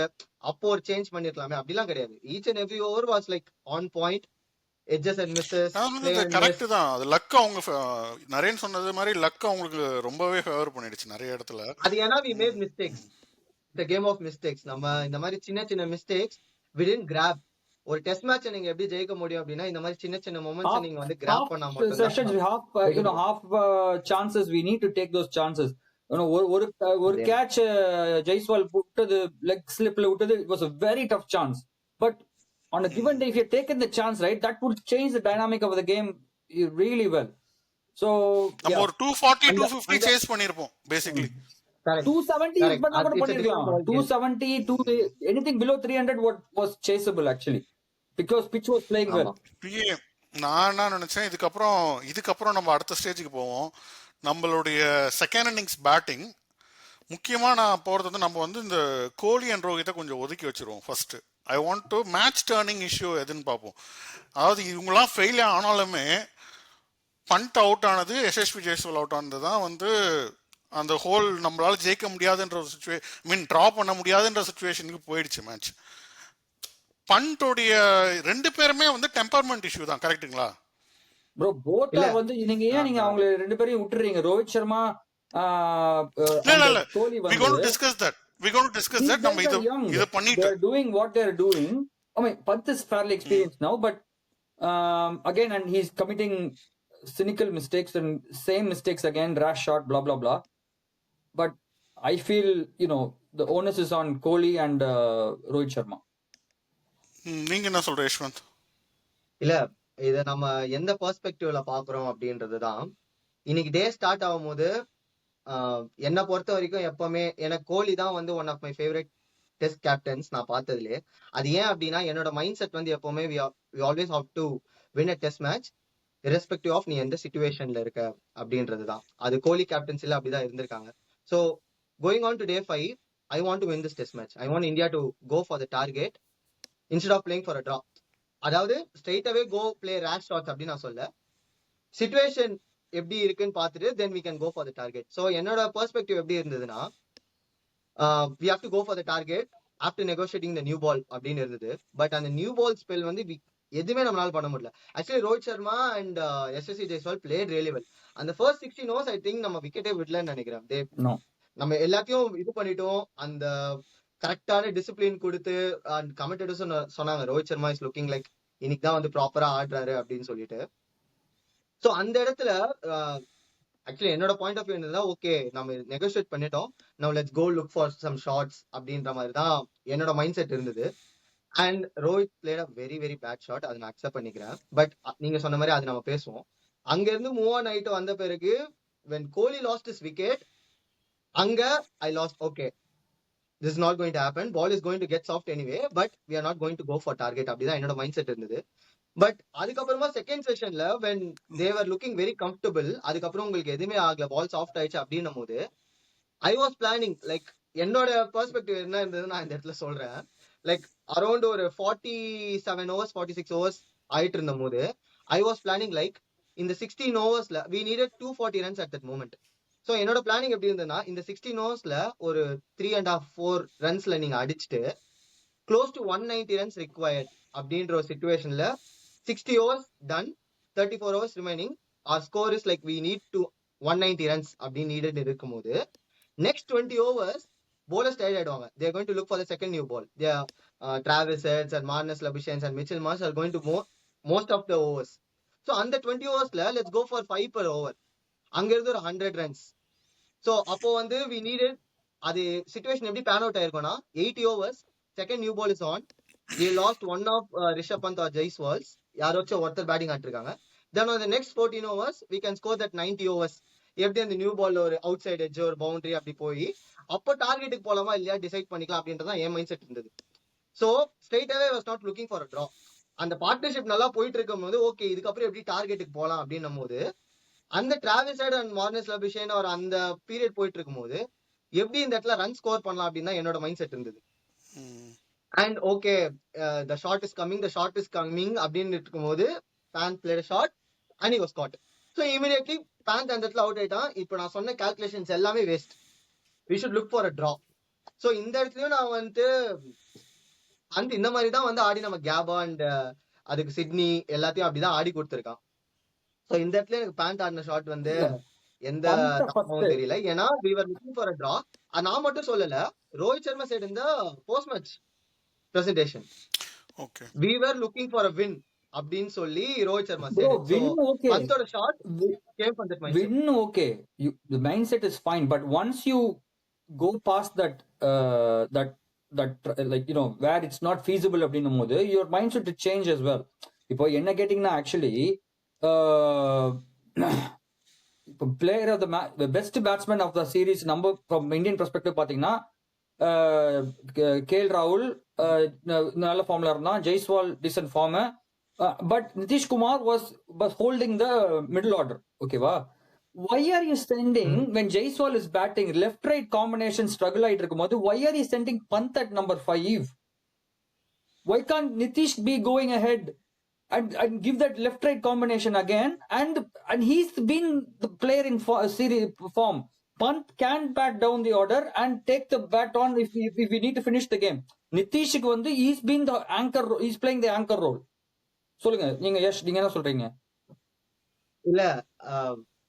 அப்போ ஒரு சேஞ்ச் பண்ணிருக்கலாமே, அப்படிலாம் கிடையாது. Each and every over was like on point. Edges and misses correct தான். அது லக் அவங்க நரேன் சொன்னது மாதிரி லக் அவங்களுக்கு ரொம்பவே ஃபேவர் பண்ணிடுச்சு நிறைய இடத்துல. அது ஏன்னா we made mistakes. The game of mistakes. நம்ம இந்த மாதிரி சின்ன சின்ன மிஸ்டேக்ஸ் we didn't grab. ஒரு டெஸ்ட் மேட்ச் நீங்க எப்படி ஜெயிக்க முடியும் அப்படின்னா இந்த மாதிரி சின்ன சின்ன மொமெண்ட்ஸ் நீங்க வந்து கிராப் பண்ணா மட்டும். half chances we need to take those chances. ஒரு கேட்ச் ஜெய்ஸ்வால் விட்டது லெக் ஸ்லிப்ல விட்டது, it was a very tough chance, but on a given day if you had taken the chance, right, that would change the dynamic of the game really well. So நம்ம ஒரு 240 250 chase பண்ணிருப்போம் basically. 270 பண்ணா கூட பண்ணிரலாம். 270 anything below 300 was chaseable actually because pitch was playing well. நான் என்ன நினைச்சேன், இதுக்கப்புறம் நம்ம அடுத்த ஸ்டேஜுக்கு போவோம். நம்மளுடைய செகண்ட் இன்னிங்ஸ் பேட்டிங் முக்கியமாக நான் போகிறது வந்து நம்ம வந்து இந்த கோலி அண்ட் ரோஹித்தை கொஞ்சம் ஒதுக்கி வச்சிருவோம். First I want to match turning issue எதுன்னு பார்ப்போம். அதாவது இவங்களாம் ஃபெயில் ஆனாலுமே பண்ட் அவுட் ஆனது, யசஸ்வி ஜெய்ஸ்வால் அவுட் ஆனது தான் வந்து அந்த ஹோல் நம்மளால ஜெயிக்க முடியாதுன்ற ஒரு ட்ரா பண்ண முடியாதுன்ற சுச்சுவேஷனுக்கு போயிடுச்சு மேட்ச். பண்டோடைய 2 பேருமே வந்து டெம்பர்மெண்ட் இஷ்யூ தான், கரெக்ட்டுங்களா? ப்ரோ போட்டா வந்து நீங்க ஏன் நீங்க அவங்க 2 பேரையும் விட்டுறீங்க? ரோஹித் சர்மா கோலி வந்து we going to discuss that நம்ம இத பண்ணிட்டு they are doing what they are doing. I mean Pant is fairly experienced now, but again and he's committing cynical mistakes and same mistakes again, rash shot, blah blah blah. But I feel the onus is on Kohli and Rohit Sharma. நீங்க என்ன சொல்ற யஷ்வந்த்? இல்ல இத நம்ம எந்த பெர்ஸ்பெக்டிவ்ல பாக்குறோம் அப்படின்றதுதான். இன்னைக்கு டே ஸ்டார்ட் ஆகும் போது என்ன பொறுத்த வரைக்கும் எப்பவுமே எனக்கு கோலி தான் வந்து one of my favourite test captains நான் பார்த்ததுலயே. அது ஏன் அப்படின்னா என்னோட மைண்ட் செட் வந்து எப்பவுமே we always have to win a test match irrespective of நீ எந்த சிச்சுவேஷன்ல இருக்க அப்படின்றதுதான். அது கோலி கேப்டன்சில அப்படிதான் இருந்திருக்காங்க. So going on to day 5, I want to win this test match. I want India to go for the target instead of playing for a draw. அதாவது straight அவே கோ play ரேஷ் shots அப்படின்னு நான் சொல்ல, சிச்சுவேஷன் எப்படி இருக்குன்னு பார்த்துட்டு தென் we can go for the target. So என்னோட perspective எப்படி இருந்ததுன்னா we have to go for the target after negotiating the new ball அப்படின்னு இருந்தது. பட் அந்த நியூ பால் ஸ்பெல் வந்து எதுவுமே நம்மளால பண்ண முடியல. Actually Rohit Sharma and SSC Jaiswal played really well. அந்த ஃபர்ஸ்ட் 16 overs ஐ திங்க் நம்ம விக்கெட்டே விடலன்னு நினைக்கிறேன். நம்ம எல்லாத்தையும் இது பண்ணிட்டோம். அந்த கரெக்டான டிசிப்ளின் கொடுத்து அண்ட் கமெண்டேட்டர்ஸ் சொன்னாங்க Rohit Sharma is looking like இன்னைக்கு தான் வந்து ப்ராப்பரா ஆடுறாரு அப்படின்னு சொல்லிட்டு. ஸோ அந்த இடத்துல ஆக்சுவலி என்னோட பாயிண்ட் ஆஃப் வியூ என்னன்னா, ஓகே நம்ம நெகோசியேட் பண்ணிட்டோம், now let's go look for some shots அப்படின்ற மாதிரி தான் என்னோட மைண்ட் செட் இருந்தது. And Rohit played a very very bad shot, அதை நான் அக்செப்ட் பண்ணிக்கிறேன். பட் நீங்க சொன்ன மாதிரி அது நம்ம பேசுவோம். அங்க இருந்து மூவ் ஆன் ஆயிட்டு வந்த பிறகு when Kohli last his wicket, அங்க I lost, okay, this is not going to happen, ball is going to get soft anyway, but we are not going to go for target. அப்படிதான் என்னோட mind set இருந்தது. But அதுக்கப்புறமா second செஷன்ல when they were looking very comfortable, அதுக்கப்புறம் உங்களுக்கு எதுவுமே ஆகல, பால் soft ஆயிடுச்சு அப்படின்னும் போது I was planning, லைக் என்னோட பெர்ஸ்பெக்டிவ் என்ன இருந்தது நான் இந்த இடத்துல சொல்றேன். லைக் அரௌண்ட் ஒரு 47 overs 46 overs ஆயிட்டு இருந்த போது I was planning லைக் இந்த 16 oversல we needed 240 runs at that moment. So என்னோட பிளானிங் எப்படி இருந்ததுன்னா, இந்த 16 oversல ஒரு 3.5-4 runsல நீங்க அடிச்சுட்டு க்ளோஸ் டு 190 runs required அப்படின்ற ஒரு சிச்சுவேஷன்ல 60 overs done, 34 overs remaining, our score is like we need to 190 runs அப்படின்னு நீடட் இருக்கும்போது நெக்ஸ்ட் 20 overs bowlers tired ஆயிடுவாங்க. they are going to look for the second new ball. Travis Heads and Marnus Labuschagne and Mitchell Marsh are going to most of the overs. so அந்த 20 oversல let's go for 5 per over, அங்க இருந்து ஒரு 100 runs. so அப்போ வந்து we needed, அது situation எப்படி pan out ஆயிருக்கும்னா 80 overs, second new ball is on, we lost one of Rishabh Pant or Jaiswal's, யாராச்சும் ஒருத்தர் பேட்டிங் ஆட்டிருக்காங்க. then on the next 14 overs we can score that 90 overs. எப்படி அந்த நியூ பால்ல ஒரு அவுட் சைட் எட்ஜ் ஒரு பவுண்டரி அப்படி போய் அப்போ டார்கெட்டுக்கு போலாமா இல்லையா டிசைட் பண்ணிக்கலாம் அப்படின்றதான் என் மைண்ட் செட் இருந்தது. So straight away was not looking for a draw. அந்த பார்ட்னர்ஷிப் நல்லா போயிட்டு இருக்கும் போது ஓகே இதுக்கப்புறம் எப்படி டார்கெட்டுக்கு போகலாம் அப்படின்னும் போது அந்த Travis head and Marnus Labuschagne ஒரு அந்த பீரியட் போயிட்டு இருக்கும் போது எப்படி இந்த இடத்துல ரன் ஸ்கோர் பண்ணலாம் அப்படின்னு தான் என்னோட மைண்ட் செட் இருந்தது. And okay the shot is coming அப்படின்னு இருக்கும்போது Pant played shot and he was caught. So immediately Pant அந்த இடத்துல அவுட் ஆயிட்டான். இப்போ நான் சொன்ன கால்குலேஷன்ஸ் எல்லாமே waste. we should look for a draw. So இந்த இடத்துலயும் நான் வந்து அந்த இந்த மாதிரி தான் வந்து ஆடி நம்ம கேபா அண்ட் அதுக்கு சிட்னி எல்லாத்தையும் அப்படிதான் ஆடி கொடுத்துருக்கான். ஸோ இந்த இடத்துல எனக்கு பேண்ட் ஆடின ஷாட் வந்து எந்த தப்பமும் தெரியல. ஏன்னா we were looking for a draw. நான் மட்டும் சொல்லல, Rohit Sharma said in the post match presentation, okay, we were looking for a win அப்படின்னு சொல்லி ரோஹித் சர்மா said. பந்தோட shot came from that mindset. Win, okay, the mindset is fine, but once you go past that like you know where it's not feasible அப்படின்னும் போது your mindset to change as well. இப்போ என்ன கேட்டிங்கன்னா actually இப்போ player of the best batsman of the series நம்ம from Indian perspective பார்த்தீங்கன்னா KL ராகுல் நல்ல ஃபார்ம்ல இருந்தான், Jaiswal descent form, but Nitish Kumar was holding the middle order. ஓகேவா? why are you sending when Jaiswal is batting left right combination struggle ஆயிட்டு இருக்கும்போது why are you sending Pant at number 5? why can't Nitish be going ahead and give that left right combination again? and he's been the player in series form. Pant can bat down the order and take the bat on if we need to finish the game. Nitish க்கு வந்து he's been the anchor, he's playing the anchor role. சொல்லுங்க நீங்க யஷ், நீங்க என்ன சொல்றீங்க? இல்ல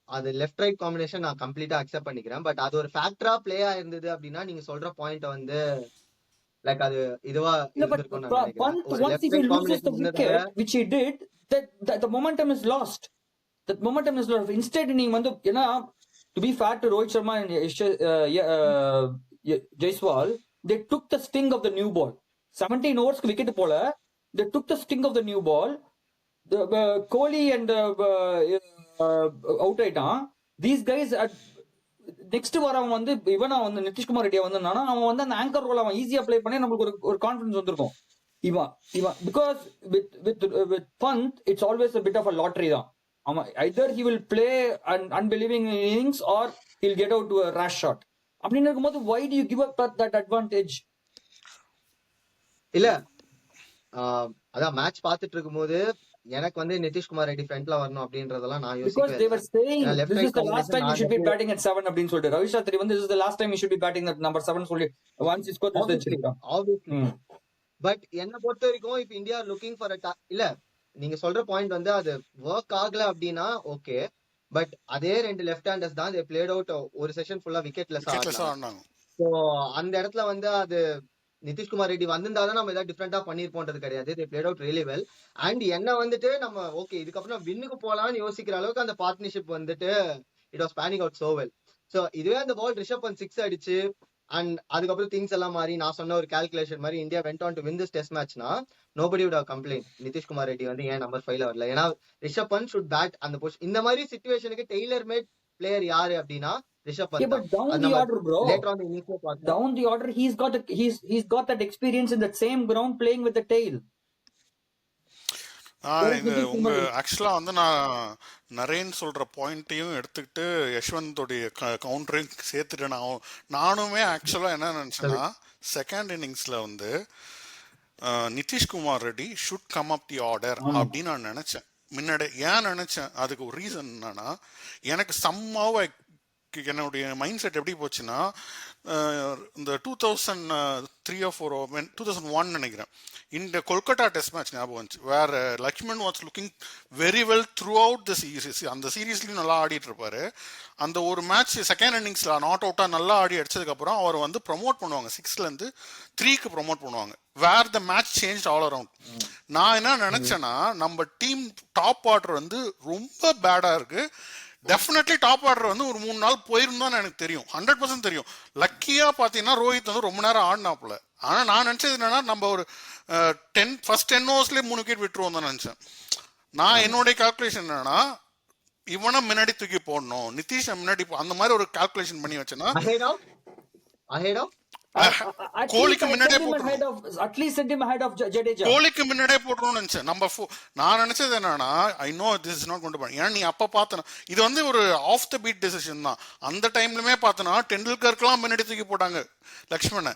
அது left right combination நான் கம்ப்ளீட்டா அக்செப்ட் பண்ணிக்கிறேன். பட் அது ஒரு ஃபேக்டரா பிளேயா இருந்தது அப்படின்னா நீங்க சொல்ற பாயிண்ட் வந்து லைக் அது இதுவா இருந்திருக்கும் நான் நினைக்கிறேன். ஒரு left right combination which he did, that the momentum is lost. That momentum is lost. Instead நீங்க வந்து ஏன்னா to be fair to Rohit Sharma and Jaiswal, they took the sting of the new ball. 17 overs wicket போல they took the sting of the new ball. The Kohli and out ஆயிட்டான். These guys next வரவன் வந்து இவனா வந்து நிதிஷ்குமார் ரெட்டியா வந்தானா அவன் வந்து அந்த ஆங்கர் ரோல் அவன் ஈஸியா ப்ளே பண்ணி நமக்கு ஒரு கான்ஃபிடன்ஸ் வந்திருக்கும். இவன் இவன் because with Pant it's always a bit of a lottery தான். அவன் either he will play an unbelieving innings or he'll get out to a rash shot. அப்படின்னு இருக்கும்போது why do you give up that advantage? இல்ல அதான் match பாத்துட்டு இருக்கும்போது எனக்கு வந்து நிதிஷ்குமார் ரெட்டி ஃப்ரண்ட்ல வரணும் அப்படின்றதெல்லாம் நான் Because they were saying left this right is the last combination time you should be ஆடுறது- batting at 7 அப்படின்னு சொல்லிட்டு ரவி சாஸ்திரி வந்து this is the last time you should be batting at number 7 சொல்லி once he scored the century. Obviously. But என்ன பொறுத்த வரைக்கும் இப்ப India looking for இல்ல நீங்க சொல்ற பாயிண்ட் வந்து அது ஒர்க் ஆகல அப்படின்னா ஓகே. பட் அதே 2 லெஃப்ட் ஹேண்டர்ஸ் தான் they played out ஒரு செஷன் ஃபுல்லா விக்கெட்லெஸ் ஆடினாங்க. சோ அந்த இடத்துல வந்து அது நிதிஷ்குமார் ரெட்டி வந்திருந்தாதான் நம்ம ஏதாவது டிஃப்ரெண்டா பண்ணிருப்போன்றது கிடையாது. they played out really well. And என்ன வந்துட்டு நம்ம ஓகே இதுக்கப்புறம் வின்னுக்கு போலாம்னு யோசிக்கிற அளவுக்கு அந்த பார்ட்னர்ஷிப் வந்துட்டு it was panning out so well. So இதுவே அந்த பால் ரிஷப் பந்த் 6 அடிச்சு அண்ட் அதுக்கப்புறம் திங்ஸ் எல்லாம் மாறி நான் சொன்ன ஒரு கால்குலேஷன் மாதிரி India went on to win this test மேட்ச்னா nobody would have complained Nitish Kumar Reddy வந்து ஏன் நம்பர் 5ல வரல. ஏன்னா ரிஷப் பந்த் ஷுட் பேட் அந்த பொசிஷன். இந்த மாதிரி சிச்சுவேஷனுக்கு டெய்லர் மேட் பிளேயர் யாரு அப்படின்னா Rishabh Yeah, but Pant. down the order, bro. Later on the இன்னிங்ஸ்ல பார்த்தா Down the order, he's got that experience in that same ground playing with the tail. உங்க ஆக்சுவலா வந்து நான் நரேன் சொல்ற பாயிண்ட்டையும் எடுத்துக்கிட்டு யஷ்வந்தோடைய கவுண்டரையும் சேர்த்துட்டு நானுமே ஆக்சுவலா என்ன நினைச்சேன்னா செகண்ட் இன்னிங்ஸ்ல வந்து Nitish Kumar Reddy should come up the order அப்படின்னு நான் நினைச்சேன் முன்னாடி. ஏன் நினைச்சேன் அதுக்கு ஒரு ரீசன் என்னன்னா எனக்கு சம்மாவ என்னுடைய மைண்ட் செட் எப்படி போச்சுன்னா இந்த 2003 or 4 2001 நினைக்கிறேன் இந்த கொல்கட்டா டெஸ்ட் மேட்ச் ஞாபகம் வந்துச்சு where Laxman was looking very well throughout the series. அந்த சீரீஸ்லயும் நல்லா ஆடிட்டு இருப்பாரு. அந்த ஒரு மேட்ச் செகண்ட் இன்னிங்ஸ்ல நாட் அவுட்டா நல்லா ஆடி அடிச்சதுக்கு அவர் வந்து ப்ரொமோட் பண்ணுவாங்க 6ல இருந்து 3க்கு ப்ரொமோட் பண்ணுவாங்க where the match change all around. நான் என்ன நினைச்சேன்னா நம்ம டீம் டாப் ஆர்டர் வந்து ரொம்ப பேடா இருக்கு. டெஃபினெட்லி டாப் ஆர்டர் வந்து ஒரு 3 நாள் போயிருந்தான்னு எனக்கு தெரியும், 100% தெரியும். லக்கியா பாத்தீங்கன்னா ரோஹித் வந்து ரொம்ப நேரம் ஆடினாப்புல. ஆனா நான் நினைச்சது என்னன்னா நம்ம ஒரு ஃபர்ஸ்ட் 10 ஓவர்ஸ்லயே 3 விக்கெட் விட்டுருவோம் தான் நினைச்சேன். நான் என்னுடைய கால்குலேஷன் என்னன்னா இவனை முன்னாடி தூக்கி போடணும், நிதிஷ் முன்னாடி அந்த மாதிரி ஒரு கால்குலேஷன் பண்ணி வச்சேன்னா கோலிக்கு முன்னாடியே போட்டுருவோம். At least send him ahead of Jadeja. கோலிக்கு முன்னாடியே போட்டுருவோம்னு நினைச்சேன். நான் நினைச்சது என்னன்னா I know this is not going to buy. ஏன்னா நீ அப்ப பார்த்தனா இது வந்து ஒரு ஆஃப் த பீட் டெசிஷன் தான். அந்த டைம்லயுமே பார்த்தனா டெண்டுல்கர்க்கெல்லாம் முன்னாடி தூக்கி போட்டாங்க லக்ஷ்மண.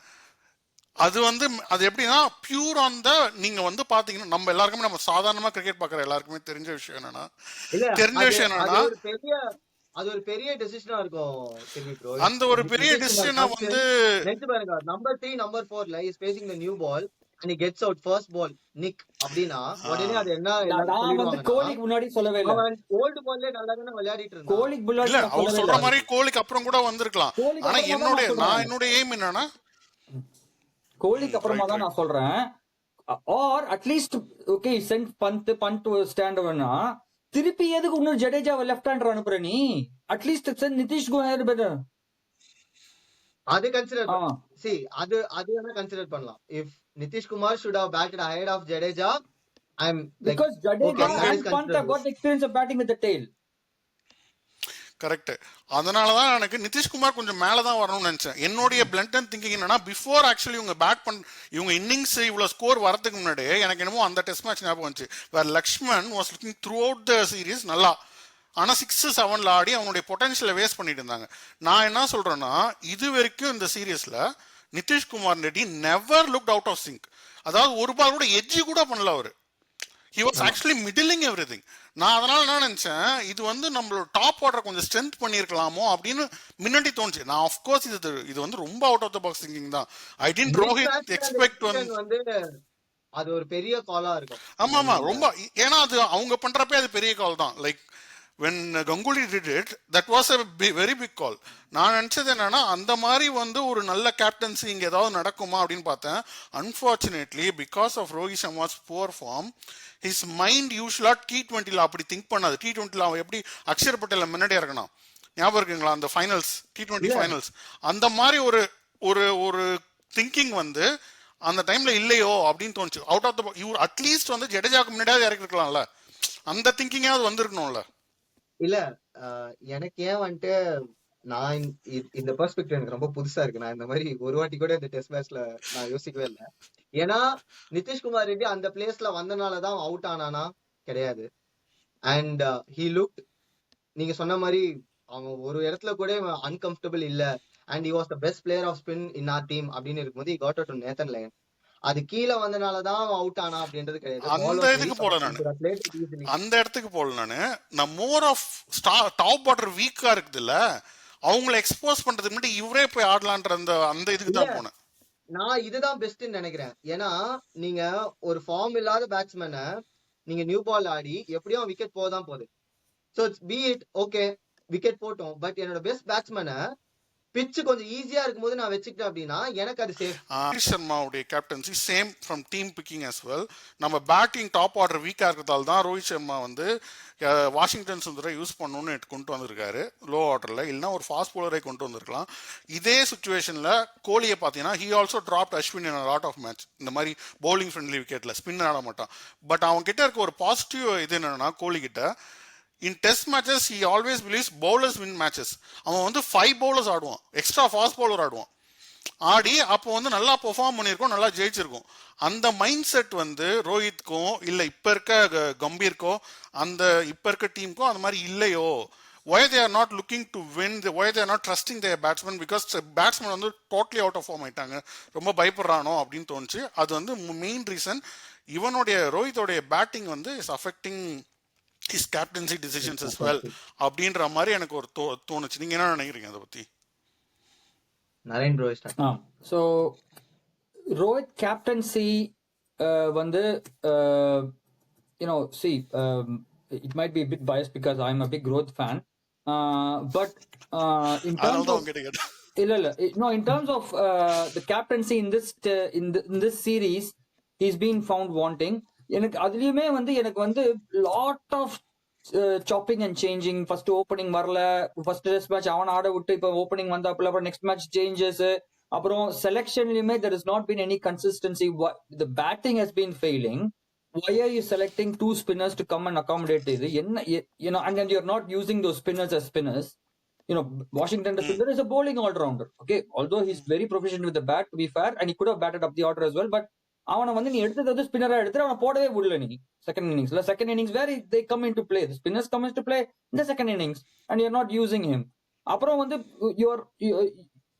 அது வந்து அது எப்படின்னா பியூர் ஆன் த நீங்க வந்து பாத்தீங்கன்னா நம்ம எல்லாருக்குமே நம்ம சாதாரணமா கிரிக்கெட் பாக்குற எல்லாருக்குமே தெரிஞ்ச விஷயம் என்னன்னா அது ஒரு பெரிய டெசிஷனா இருக்கும். அந்த ஒரு பெரிய டெசிஷனா வந்து நெக்ஸ்ட் பாருங்க நம்பர் 3 நம்பர் 4ல is facing the new ball and he gets out first ball nick அப்படினா உடனே அது என்ன நான் வந்து கோலிக்கு முன்னாடி சொல்லவே இல்ல. அவன் ஓல்ட் பால்ல நல்லா தான விளையாடிட்டு இருந்தான். கோலிக்கு முன்னாடி இல்ல அவர் சொல்ற மாதிரி கோலிக்கு அப்புறம் கூட வந்திருக்கலாம். ஆனா என்னோட எய்ம் என்னன்னா கோலிக்கு அப்புறமா தான் நான் சொல்றேன். Or at least okay send Pant stand அவனா திருப்பி எதுக்கு இன்னொரு ஜடேஜாவை லெஃப்ட் ஹேண்டர் அனுப்புற நீ? At least send Nitish Kumar better. அது கன்சிடர் see அது என்ன கன்சிடர் பண்ணலாம். if Nitish Kumar should have batted ahead of Jadeja I'm like because Jadeja and Pant have got experience of batting with the tail. Correct. அதனாலதான் எனக்கு நிதிஷ்குமார் கொஞ்சம் மேலதான் வரணும்னு நினைச்சேன். என்னுடைய பிளண்ட் அண்ட் திங்கிங் என்னன்னா பிஃபோர் ஆக்சுவலி இவங்க இன்னிங்ஸ் இவ்வளவு ஸ்கோர் வரதுக்கு முன்னாடி எனக்கு என்னமோ அந்த டெஸ்ட் மேட்ச் ஞாபகம் வந்துச்சு where Laxman was looking throughout the series நல்லா. ஆனா 6-7ல ஆடி அவனுடைய பொட்டன்ஷியலை வேஸ்ட் பண்ணிட்டு இருந்தாங்க. நான் என்ன சொல்றேன்னா இது வரைக்கும் இந்த சீரீஸ்ல Nitish Kumar Reddy never looked out of sync. அதாவது ஒரு பால் கூட எட்ஜி கூட பண்ணல அவரு. he was actually middling everything. நான் அதனால என்ன நினைச்சேன் இது வந்து நம்மளோட டாப் ஆர்டர் கொஞ்சம் ஸ்ட்ரென்த் பண்ணிருக்கலாமோ அப்படின்னு முன்னாடி தோணுச்சு. நான் ஆஃப் கோர்ஸ் இது வந்து ரொம்ப out of the box thinking தான். ஐ டிடன்ட் ரோஹித் எக்ஸ்பெக்ட் வந்து அது ஒரு பெரிய காலா இருக்கும். ஆமா ரொம்ப ஏன்னா அது அவங்க பண்றப்பே அது பெரிய கால் தான். Like when Ganguly did it that was a very big call. நான் நினைச்சது என்னன்னா அந்த மாதிரி வந்து ஒரு நல்ல கேப்டன்சி இங்க ஏதாவது நடக்குமா அப்படின்னு பார்த்தேன். Unfortunately because of Rohit Sharma's poor form his mind usually T20ல அப்படி திங்க் பண்ணாது. T20ல அவன் எப்படி அக்ஷர் பட்டேல முன்னாடியே இருக்கணும் ஞாபகம் இருக்குங்களா அந்த ஃபைனல்ஸ் T20 ஃபைனல்ஸ் அந்த மாதிரி ஒரு திங்கிங் வந்து அந்த டைம்ல இல்லையோ அப்படின்னு தோணுச்சு. அவுட் ஆஃப் த இவர் அட்லீஸ்ட் வந்து ஜடேஜாக்கு முன்னாடியாவது இறக்கிருக்கலாம்ல, அந்த திங்கிங்காவது வந்திருக்கணும்ல. இல்ல எனக்கு ஏன் வந்துட்டு நான் இந்த பெர்ஸ்பெக்டிவ் எனக்கு ரொம்ப புதுசா இருக்கு. நான் இந்த மாதிரி ஒரு வாட்டி கூட இந்த டெஸ்ட் மேட்ச்ல நான் யோசிக்கவே இல்லை. ஏன்னா நிதிஷ்குமார் ரெட்டி அந்த பிளேஸ்ல வந்தனாலதான் அவுட் ஆனானா கிடையாது. அண்ட் ஹி லுக், நீங்க சொன்ன மாதிரி அவங்க ஒரு இடத்துல கூட அன்கம்ஃபர்டபுள் இல்ல. And he was the best player of spin in our team அப்படின்னு இருக்கும்போது caught out to Nathan Lyon. அது கீழே வந்தனாலதான் அவுட் ஆனா அப்படின்றது கிடையாது. அந்த இதுக்கு போல நானு அந்த இடத்துக்கு போல நான் மோர் ஆஃப் டாப் ஆர்டர் வீக்கா இருக்குது இல்ல, அவங்கள எக்ஸ்போஸ் பண்றதுக்கு முன்னாடி இவரே போய் ஆடலான்ற அந்த இதுக்கு தான் போனேன். நான் இதுதான் பெஸ்ட்னு நினைக்கிறேன். ஏன்னா நீங்க ஒரு ஃபார்ம் இல்லாத பேட்ஸ்மேனை நீங்க நியூ பால் ஆடி எப்படியும் விக்கெட் போதான் போகுது. So be it okay, wicket போட்டோம். பட் என்னோட பெஸ்ட் பேட்ஸ்மேனை பிட்ச் கொஞ்சம் ஈஸியா இருக்கும்போது நான் வச்சுக்கிட்டேன் அப்படின்னா எனக்கு அது சேஃப். ரோஹித் சர்மாவுடைய captaincy same from team picking as well. நம்ம பேட்டிங் டாப் ஆர்டர் வீக்கா இருக்கிறதால தான் ரோஹித் சர்மா வந்து வாஷிங்டன் சுந்தரை யூஸ் பண்ணணும்னு கொண்டு வந்திருக்காரு லோ ஆர்டர்ல. இல்லைன்னா ஒரு ஃபாஸ்ட் போலரை கொண்டு வந்திருக்கலாம். இதே சுச்சுவேஷன்ல கோலியை பார்த்தீங்கன்னா he also dropped Ashwin in lot of match. இந்த மாதிரி பவுலிங் ஃப்ரெண்ட்லி விக்கெட்ல ஸ்பின் ஆட மாட்டான். பட் அவன் கிட்ட இருக்க ஒரு பாசிட்டிவ் இது என்னன்னா, கோலி கிட்ட in test matches he always believes bowlers win matches. அவன் வந்து 5 bowlers ஆடுவான், எக்ஸ்ட்ரா ஃபாஸ்ட் பவுலர் ஆடுவான். ஆடி அப்போ வந்து நல்லா பெர்ஃபார்ம் பண்ணியிருக்கோம், நல்லா ஜெயிச்சிருக்கும். அந்த மைண்ட் செட் வந்து ரோஹித்க்கும் இல்லை இப்போ இருக்க கம்பீர்க்கோ அந்த இப்போ இருக்க டீமுக்கும் அந்த மாதிரி இல்லையோ. why they are not looking to win, why they are not trusting their batsmen, because batsman வந்து டோட்டலி அவுட் ஆஃப் ஃபார்ம் ஆயிட்டாங்க, ரொம்ப பயப்படுறானோ அப்படின்னு தோணுச்சு. அது வந்து மெயின் ரீசன். இவனுடைய ரோஹித்தோடைய பேட்டிங் வந்து is affecting his captaincy decisions as well அப்படின்ற மாதிரி எனக்கு ஒரு தோணுச்சு. நீங்க என்ன நினைக்கிறீங்க அதை பத்தி? Naren bro so Rohit captaincy வந்து see it might be a bit biased because I'm a big Rohit fan, but in terms of in terms of the captaincy in this series he's been found wanting. எனக்கு அதுலயுமே வந்து எனக்கு வந்து lot of chopping and changing. First opening வரல, first test match அவன் ஆட விட்டு இப்போ ஓப்பனிங் வந்தாப்புல, அப்புறம் நெக்ஸ்ட் மேட்ச் சேஞ்சஸ், அப்புறம் செலெக்ஷன்லயுமே there has not been any consistency. The batting has been failing. Why are you selecting 2 spinners to come and accommodate இது என்ன? And then you're not using those spinners as spinners. Washington Sundar is a bowling all-rounder. Okay, although he's very proficient with the bat, to be fair, and he could have batted up the order as well, but அவனை வந்து நீ எடுத்தது ஸ்பின்னரா எடுத்துட்டு அவனை போடவே விடல நீ second innings where they come into play, the spinners come into play in the second innings and you're not using him. அப்புறம் வந்து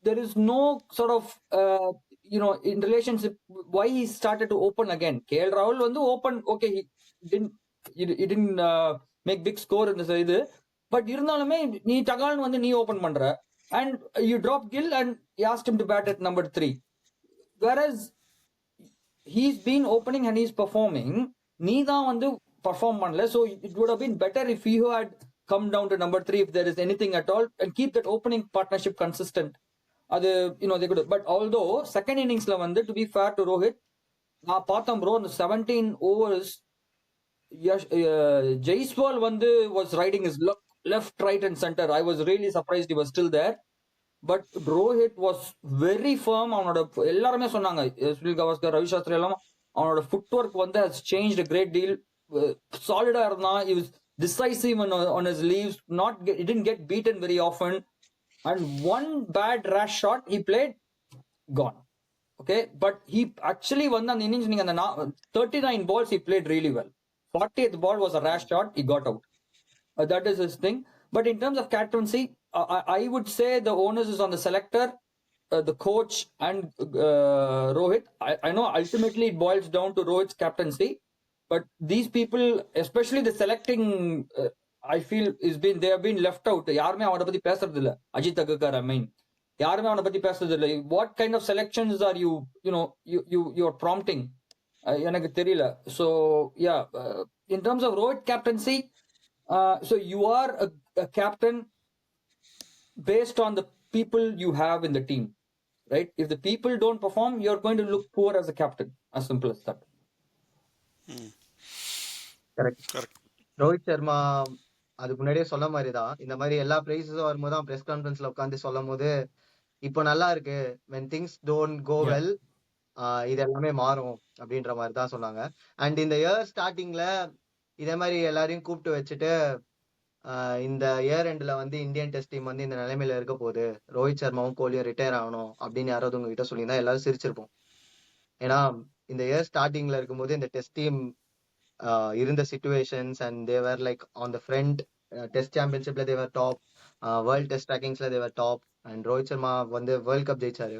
there is no sort of in relationship why he started to open again. KL Rahul வந்து open, okay, he didn't make big score in this இது, but இருந்தாலுமே நீ டகால்னு வந்து நீ open பண்ற and you drop Gill and you asked him to bat at number 3, whereas he's been opening and he's performing. நீ தான் வந்து perform பண்ணல. So it would have been better if you had come down to number 3 if there is anything at all and keep that opening partnership consistent. அது they could, but although second inningsல வந்து to be fair to Rohit, நான் பார்த்தேன் bro, 17 overs Jaiswal வந்து was riding his left, right and center. I was really surprised he was still there. But Rohit was very firm. அவனோட எல்லாருமே சொன்னாங்க, சுனில் கவாஸ்கர், ரவி சாஸ்திரி எல்லாம், அவனோட foot work வந்து has changed a great deal. சாலிடா இருந்தான். he was decisive on his leaves, he didn't get beaten very often, and one bad rash shot he played, gone. Okay, but he actually won the innings. நீங்க அந்த 39 balls he played really well. 40th ball was a rash shot, he got out. That is his thing. But in terms of captaincy, I would say the onus is on the selector, the coach and Rohit. I know ultimately it boils down to Rohit's captaincy, but these people, especially the selecting, I feel they have been left out. யாருமே அவனை பத்தி பேசுறது இல்ல. Ajith Agarkar, I mean, யாருமே அவனை பத்தி பேசுறது இல்ல. What kind of selections are you are prompting? எனக்கு தெரியல. So yeah, in terms of Rohit captaincy, so you are a captain based on the people you have in the team, right? If the people don't perform, you're going to look poor as a captain. As simple as that. Correct. Rohit Sharma அதுக்கு முன்னாடியே சொல்ல மாதிரிதான், இந்த மாதிரி எல்லா பிரைஸஸும் வரும்போது தான் press கான்ஃபரன்ஸ்ல உட்காந்து சொல்லும் போது இப்போ நல்லா இருக்கு, when things don't go well, இது எல்லாமே மாறும் அப்படின்ற மாதிரி தான் சொன்னாங்க. அண்ட் இந்த இயர் ஸ்டார்டிங்ல இதே மாதிரி எல்லாரையும் கூப்பிட்டு வச்சுட்டு இந்த இயர் எண்ட்ல வந்து இந்தியன் டெஸ்ட் டீம் வந்து இந்த நிலைமையில இருக்க போகுது, ரோஹித் சர்மாவும் கோலியும் ரிட்டையர் ஆகணும் அப்படின்னு யாராவது உங்ககிட்ட சொல்லியிருந்தா எல்லாரும் சிரிச்சிருப்போம். ஏன்னா இந்த இயர் ஸ்டார்டிங்ல இருக்கும்போது இந்த டெஸ்ட் டீம் இருந்த situations and they were like on the front. Test சாம்பியன்ஷிப்ல தேவர் டாப், வேர்ல்ட் டெஸ்ட் ரேங்கிங்ஸ்ல they were top, and Rohit Sharma வந்து வேர்ல்ட் கப் ஜெயிச்சாரு.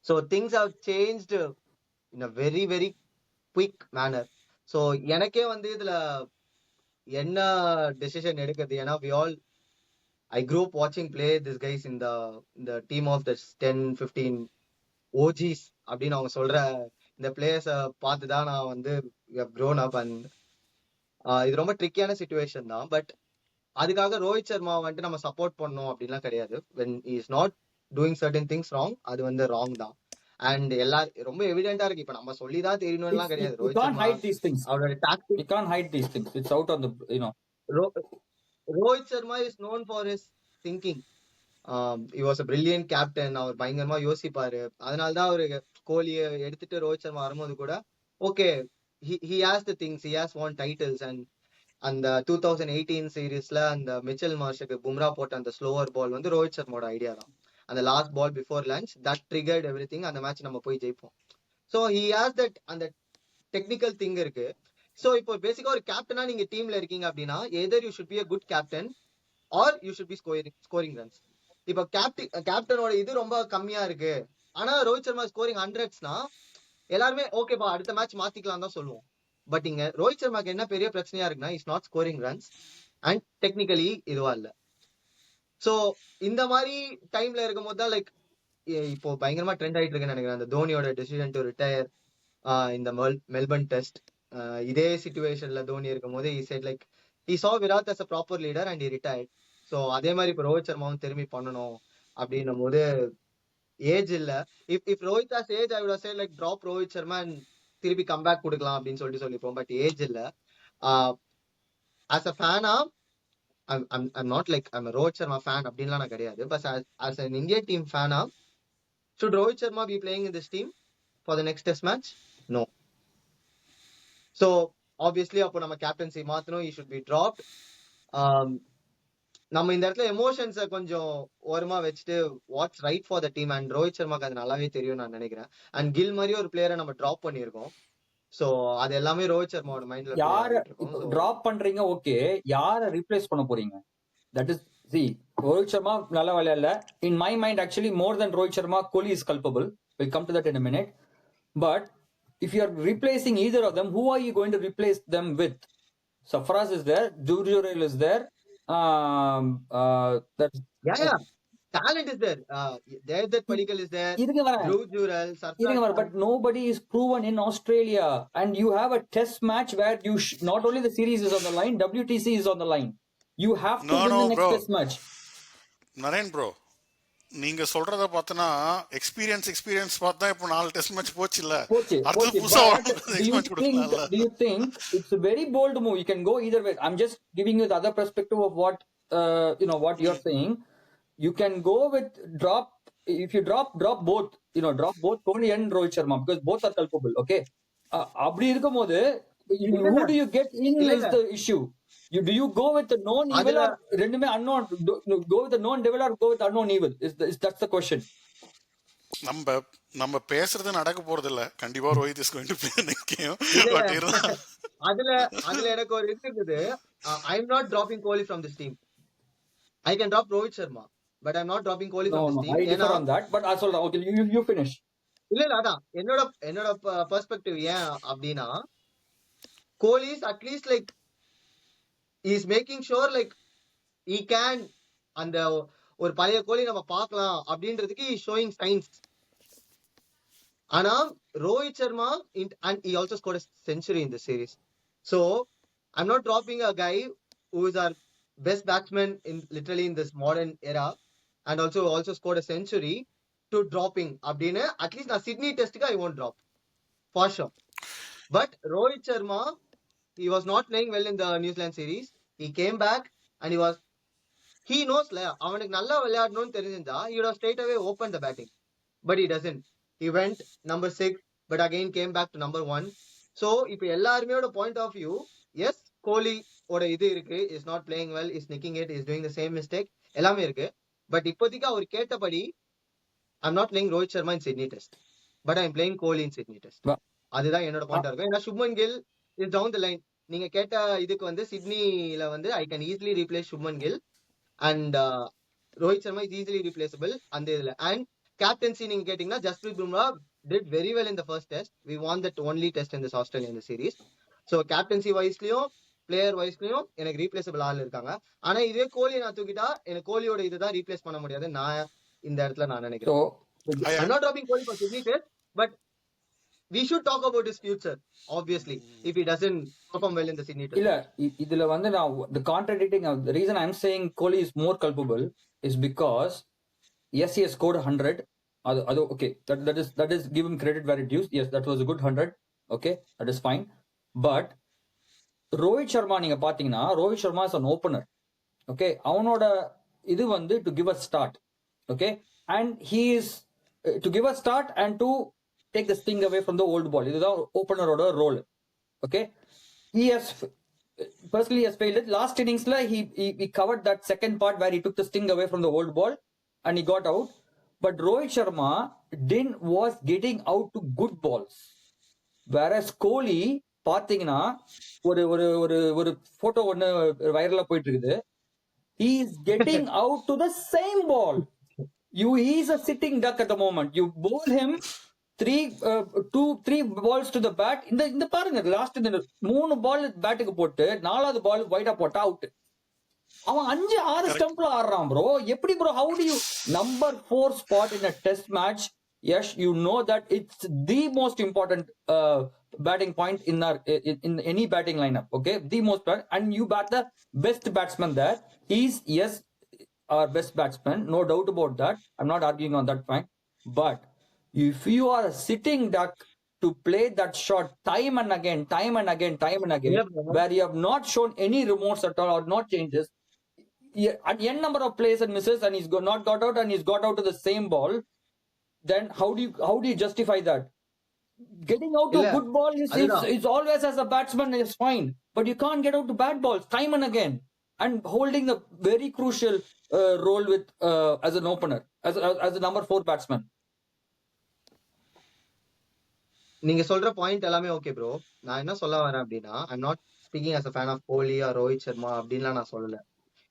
So things have changed in a very very quick manner. So எனக்கே வந்து இதுல என்ன டெசிஷன் எடுக்கிறது, ஏன்னா we all I grew up watching play this guys in the team of the 10-15 OGs அப்படின்னு அவங்க சொல்ற இந்த பிளேயர்ஸ பார்த்து தான் நான் வந்து we have grown up. and இது ரொம்ப ட்ரிக்கியான சுச்சுவேஷன் தான். பட் அதுக்காக ரோஹித் சர்மா வந்துட்டு நம்ம சப்போர்ட் பண்ணணும் அப்படின்லாம் கிடையாது. when he is not doing certain things wrong, அது வந்து ராங் தான். அண்ட் ரொம்ப எவிடென்டா இருக்கு. இப்ப நம்ம சொல்லிதான் தெரியணும்லாம் கிடையாது. You Rohit can't Sharma hide these things. அவரோட tactic, You can't hide these things. It's out on the, you know. Rohit Sharma is known for his thinking. he was a brilliant captain. அவர் பயங்கரமா யோசிப்பாரு. அதனாலதான் அவரு கோலியை எடுத்துட்டு ரோஹித் சர்மா வரும்போது கூட okay, he has the things, he has won titles. and அந்த 2018 சீரீஸ்ல அந்த Mitchell மார்ஷுக்கு Bumrah போட்ட அந்த ஸ்லோவர் பால் வந்து ரோஹித் சர்மாவோட ஐடியா தான். அந்த last ball before lunch that triggered everything. அந்த மேட்ச் நம்ம போய் ஜெயிப்போம். ஸோ he has that அந்த டெக்னிக்கல் திங் இருக்கு. ஸோ இப்போ பேசிக்கா ஒரு கேப்டனா நீங்க டீம்ல இருக்கீங்க அப்படின்னா either you should be a good captain or you should be scoring runs. இப்போ கேப்டனோட இது ரொம்ப கம்மியா இருக்கு, ஆனா ரோஹித் சர்மா ஸ்கோரிங் 100ஸ்னா எல்லாருமே ஓகேப்பா அடுத்த மேட்ச் மாத்திக்கலாம் தான் சொல்லுவோம். பட் இங்க ரோஹித் சர்மாக்கு என்ன பெரிய பிரச்சனையா இருக்குன்னா is not scoring runs and technically இதுவா இல்ல. சோ இந்த மாதிரி டைம்ல இருக்கும் போது தான் லைக் இப்போ பயங்கரமா ட்ரெண்ட் ஆயிட்டு இருக்குன்னு நினைக்கிறேன் அந்த தோனியோட டெசிஷன் டு ரிட்டையர் இந்த மெல்பர்ன் டெஸ்ட். இதே சிச்சுவேஷன்ல தோனி இருக்கும் போது he said like he saw Virat as a proper leader and he retired. So அதே மாதிரி இப்ப ரோஹித் சர்மாவும் திரும்பி பண்ணணும் அப்படின்னும் போது ஏஜ் இல்ல. If Rohit has age I would have said like drop Rohit Sharma and திருப்பி கம்பேக் கொடுக்கலாம் அப்படின்னு சொல்லிப்போம். பட் ஏஜ் இல்ல. ஆஸ் அ ஃபேனா I'm not like I'm a Rohit Sharma fan அப்படின்லாம் நான் கிடையாது. But as an Indian team ஃபேனா should Rohit Sharma be playing in this team for the next test match? No. So obviously அப்போ நம்ம கேப்டன்சி மாத்தணும். he should be dropped. நம்ம இந்த இடத்துல எமோஷன்ஸை கொஞ்சம் ஓரமா வச்சுட்டு what's right for the team. And Rohit சர்மாக்கு அது நல்லாவே தெரியும் நான் நினைக்கிறேன். அண்ட் கில் மாதிரி ஒரு பிளேயரை நம்ம டிராப் பண்ணியிருக்கோம். சோ அது எல்லாமே ரோஹித் சர்மாவோட மைண்ட்ல யார டிராப் பண்றீங்க, ஓகே, யார ரீப்ளேஸ் பண்ண போறீங்க? That is see Rohit Sharma நல்ல விளையாடல. in my mind actually more than Rohit Sharma Kohli is culpable. we'll come to that in a minute. but if you are replacing either of them, who are you going to replace them with? Sarfaraz is there, Jurjurel is there. That's yeah talent is there. Devdutt Padikkal is there, Dhruv Jurel, Sarfaraz, but nobody is proven in Australia. And you have a test match where you not only the series is on the line, WTC is on the line. You have to win the next test match. Naren bro, நீங்க சொல்றத பார்த்தனா experience பார்த்தா இப்போ 4 test match போச்சு இல்ல, அடுத்து புதுசா do you think it's a very bold move? You can go either way. I'm just giving you the other perspective of what what you're saying. You can go with drop. If you drop both, drop both Kohli and Rohit Sharma because both are culpable. Okay, அப்படி இருக்கும்போது who do you get in is the issue. Do you go with the known evil or ரெண்டுமே unknown? Go with the known devil or go with the unknown evil? That's the question. நம்ம பேசுறது நடக்க போறது இல்ல. கண்டிப்பா Rohit is going to play next game. அதுல எனக்கு ஒரு இது இருக்குது. I am not dropping Kohli from this team. I can drop Rohit Sharma, but I'm not dropping Kohli from this team. I differ on that, but I told okay, you finish. இல்ல அதான் என்னோட perspective. ஏன் அப்படின்னா Kohli is at least like is making sure like he can அந்த ஒரு பழைய கோலி நம்ம பார்க்கலாம் அப்படின்றதுக்கு ஷோயிங் சைன்ஸ். ஆனா Rohit Sharma and he also scored a century in the series. So I'm not dropping a guy who is our best batsman in literally in this modern era and also scored a century to dropping அப்படினு at least நான் Sydney டெஸ்ட்க்கு I won't drop for sure. But Rohit Sharma, he was not playing well in the New Zealand series. He came back and he knows அவனுக்கு நல்லா விளையாடணும்னு தெரிஞ்சிருந்தா he would have straight away opened the batting, but he doesn't. He went number 6 but again came back to number 1. So இப்ப எல்லாருமேயோட point of view, yes Kohli ஓட இது இருக்கு, is not playing well, is nicking it, is doing the same mistake, எல்லாமே இருக்கு. But இப்போதைக்கு அவர் கேட்டபடி I'm not playing Rohit Sharma in Sydney test, but I'm playing Kohli in Sydney test. But- அதுதான் என்னோட பாயிண்டா இருக்கும். ஏன்னா Shubman Gill is down the line. நீங்க கேட்ட இதுக்கு வந்து சிட்னில வந்து I can easily replace Shubman Gill and Rohit Sharma is easily replaceable அந்த இதுல. அண்ட் கேப்டன்சி நீங்க கேட்டீங்கன்னா Jasprit Bumrah did very well in the first test. We won that only test in this Australian series. So captaincy வைஸ்லயும் பிளேயர் வைஸ்லயும் எனக்கு ரீப்ளேசபிள் ஆள் இருக்காங்க. ஆனா இதே கோலி நான் தூக்கிட்டா எனக்கு கோலியோட இதுதான் ரீப்ளேஸ் பண்ண முடியாது நான் இந்த இடத்துல நான் நினைக்கிறேன். So, I'm not dropping Kohli for Sydney test, but we should talk about his future obviously if he doesn't perform well in the Sydney test. இல்ல இதுல வந்து நான் the contradicting the reason I'm saying Kohli is more culpable is because yes he has scored 100. அது okay, that is give him credit where it due. Yes, that was a good 100. Okay, that is fine. But Rohit Sharma நீங்க பாத்தீங்கன்னா Rohit Sharma is an opener. Okay, அவனோட இது வந்து to give a start. Okay, and he is to give a start and to take the sting away from the old ball. இதுதான் ஓபனரோட role. Okay, he has personally has failed it. Last innings he covered that second part where he took the sting away from the old ball and he got out. But Rohit Sharma was getting out to good balls. Whereas Kohli பாத்தீங்கன்னா ஒரு ஒரு ஒரு ஒரு photo ஒன்னு வைரலா போயிட்டு இருக்குது. He is getting out to the same ball. He is a sitting duck at the moment. You bowl him 3 balls to the bat. இந்த பாருங்க லாஸ்ட் இந்த 3 பால் பேட்டுக்கு போட்டு 4வது பால் வைடா போட்டா அவுட். அவன் 5-6 ஸ்டம்ப்ல ஆடுறான் ப்ரோ. எப்படி bro? How do you number 4 spot in a test match? Yes, you know that it's the most important batting point in any batting lineup. Okay, the most, and you bat the best batsman there. He's our best batsman, no doubt about that. I'm not arguing on that point. But if you are a sitting duck to play that shot time and again, where you have not shown any remorse at all or not changes, at n number of plays and misses, and he's not got out and he's got out to the same ball, then how do you justify that? Getting out to a good ball is always as a batsman is fine, but you can't get out to bad balls time and again, and holding a very crucial role with as an opener, as a number 4 batsman. நீங்க சொல்ற point எல்லாமே okay bro. நான் என்ன சொல்ல வரேன் அப்படின்னா I'm not speaking as a fan of Kohli or Rohit Sharma அப்படின்லாம் நான் சொல்லல.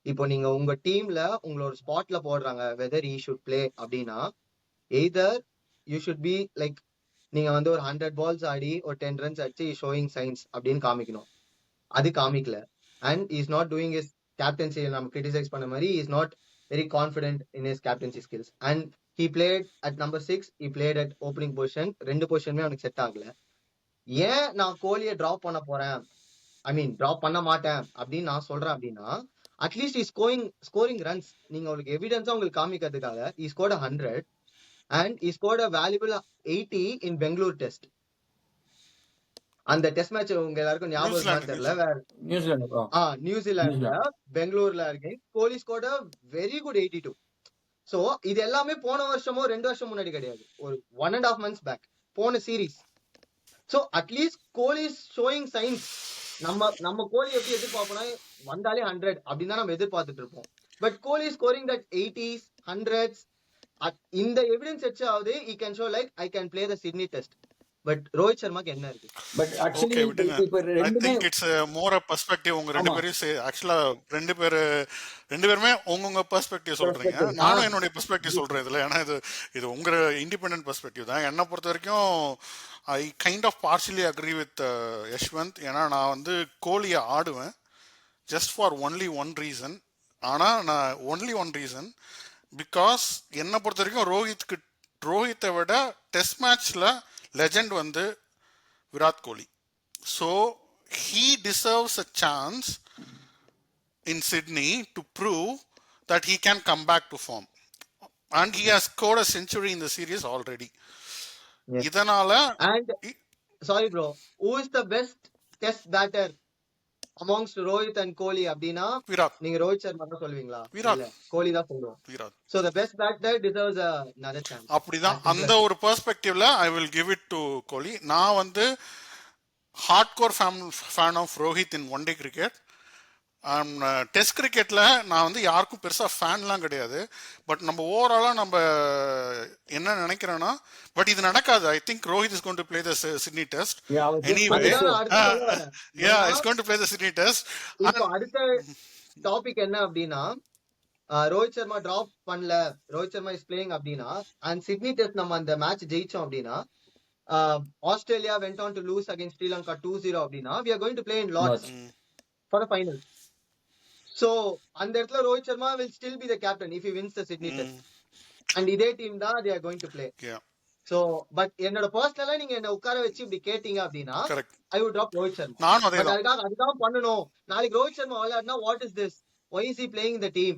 இப்போ நீங்க உங்க டீம்ல உங்களோட ஸ்பாட்ல போடுறாங்க வெதர் ஈ ஷுட் பிளே அப்படின்னா either you should be like நீங்க வந்து ஒரு 100 பால்ஸ் ஆடி ஒரு 10 ரன்ஸ் அடிச்சு ஷோயிங் சைன்ஸ் அப்படின்னு காமிக்கணும். அது காமிக்கல. And is not doing is captaincy நம்ம கிரிட்டிசைஸ் பண்ண மாதிரி is not very confident in is captaincy skills. And he played at number 6, he played at opening position. 2 பொசிஷனுமே அவனுக்கு செட் ஆகல. ஏன் நான் கோலியை டிராப் பண்ண போறேன், ஐ மீன் டிராப் பண்ண மாட்டேன் அப்படின்னு நான் சொல்றேன் அப்படின்னா அட்லீஸ்ட் இஸ் ஸ்கோரிங் ரன்ஸ் நீங்க உங்களுக்கு எவிடன்ஸா உங்களுக்கு காமிக்கிறதுக்காக he scored 100 and he scored a valuable 80 in Bengaluru test. அந்த டெஸ்ட் மேட்ச் உங்க எல்லாருக்கும் ஞாபகம் இருக்கான்னு தெரியல, வேற நியூசிலாந்துல பெங்களூர்ல இருக்கேன். கோலி scored a very good 82. So இது எல்லாமே போன வருஷமோ 2 வருஷம் முன்னாடி கிடையாது, ஒரு 1.5 months பேக் போன சீரீஸ். சோ அட்லீஸ்ட் கோலி ஷோயிங் சைன்ஸ். நம்ம கோலி எப்படி எதிர்பார்ப்போம்னா வந்தாலே 100 அப்படின்னு தான் நம்ம எதிர்பார்த்துட்டு இருப்போம். But Kohli scoring that 80s 100s இந்த evidence வச்சாவது he can show like I can play the Sydney test. But Rohit சர்மாக்கு என்ன இருக்கு? பட் ஆக்சுவலி இப்போ I think it's more a perspective. உங்க ரெண்டு பேரும் ஆக்சுவலா ரெண்டு பேருமே உங்க பெர்ஸ்பெக்டிவ் சொல்றீங்க, நானும் என்னுடைய பெர்ஸ்பெக்டிவ் சொல்றேன் இதுல. ஏன்னா இது உங்க இண்டிபெண்டன்ட் பெர்ஸ்பெக்டிவ் தான். என்னை பொறுத்த வரைக்கும் I kind of partially agree with Yashwant. ஏன்னா நான் வந்து கோலியை ஆடுவேன் just for only one reason. ஆனால் நான் ஒன்லி ஒன் ரீசன் பிகாஸ் என்னை பொறுத்த வரைக்கும் ரோஹித்தை விட டெஸ்ட் மேட்ச்ல லெஜெண்ட் வந்து Virat Kohli. So he deserves a chance in Sydney to prove that he can come back to form. And he has scored a century in the series already. Yes. இதனால And sorry bro, who is the best test batter amongst Rohit and Kohli அப்படின்னா விராட் நீங்க ரோஹித் சர்மா தான் சொல்லுவீங்களா? விராட். இல்ல கோலி தான் சொல்லுவோம். Virat. So the best batter deserves another chance. அப்படிதான் அந்த ஒரு பெர்ஸ்பெக்டிவ்ல I will give it to Kohli. நான் வந்து hardcore fan of Rohit in one day cricket test கிரிக்கெட்ல நான் வந்து யாருக்கும் பெருசா ஃபேன்லாம் கிடையாது. பட் நம்ம ஓவராலா நம்ம என்ன நினைக்கிறேன்னா, பட் இது நடக்காது. I think Rohit is going to play the Sydney test Yeah, I was just anyway. about to அதுதான் say. நான் அடுத்து சொல்ல வரேன். யா ஏன்னா it's going to play the Sydney test. இப்போ அடுத்த டாபிக் என்ன அப்படின்னா, ரோஹித் சர்மா டிராப் பண்ணல, ரோஹித் சர்மா இஸ் பிளேயிங் அப்படின்னா, அண்ட் சிட்னி டெஸ்ட் நம்ம அந்த மேட்ச் ஜெயிச்சோம் அப்படின்னா, Australia went on to lose against Sri Lanka 2-0 அப்படின்னா, we are going to play in Lords for the final. So அந்த இடத்துல Rohit Sharma will still be the captain if he wins the Sydney test. And இதே team தான் they are going to play. So but என்னோட பர்சனலா நீங்க என்ன உட்கார வச்சு இப்படி கேட்டீங்க அப்படின்னா, correct, I would drop Rohit Sharma. நானும் அதே பட் தான். அதுதான் பண்ணணும். நாளைக்கு ரோஹித் சர்மா விளையாடுனா what is this, why is he playing in the team,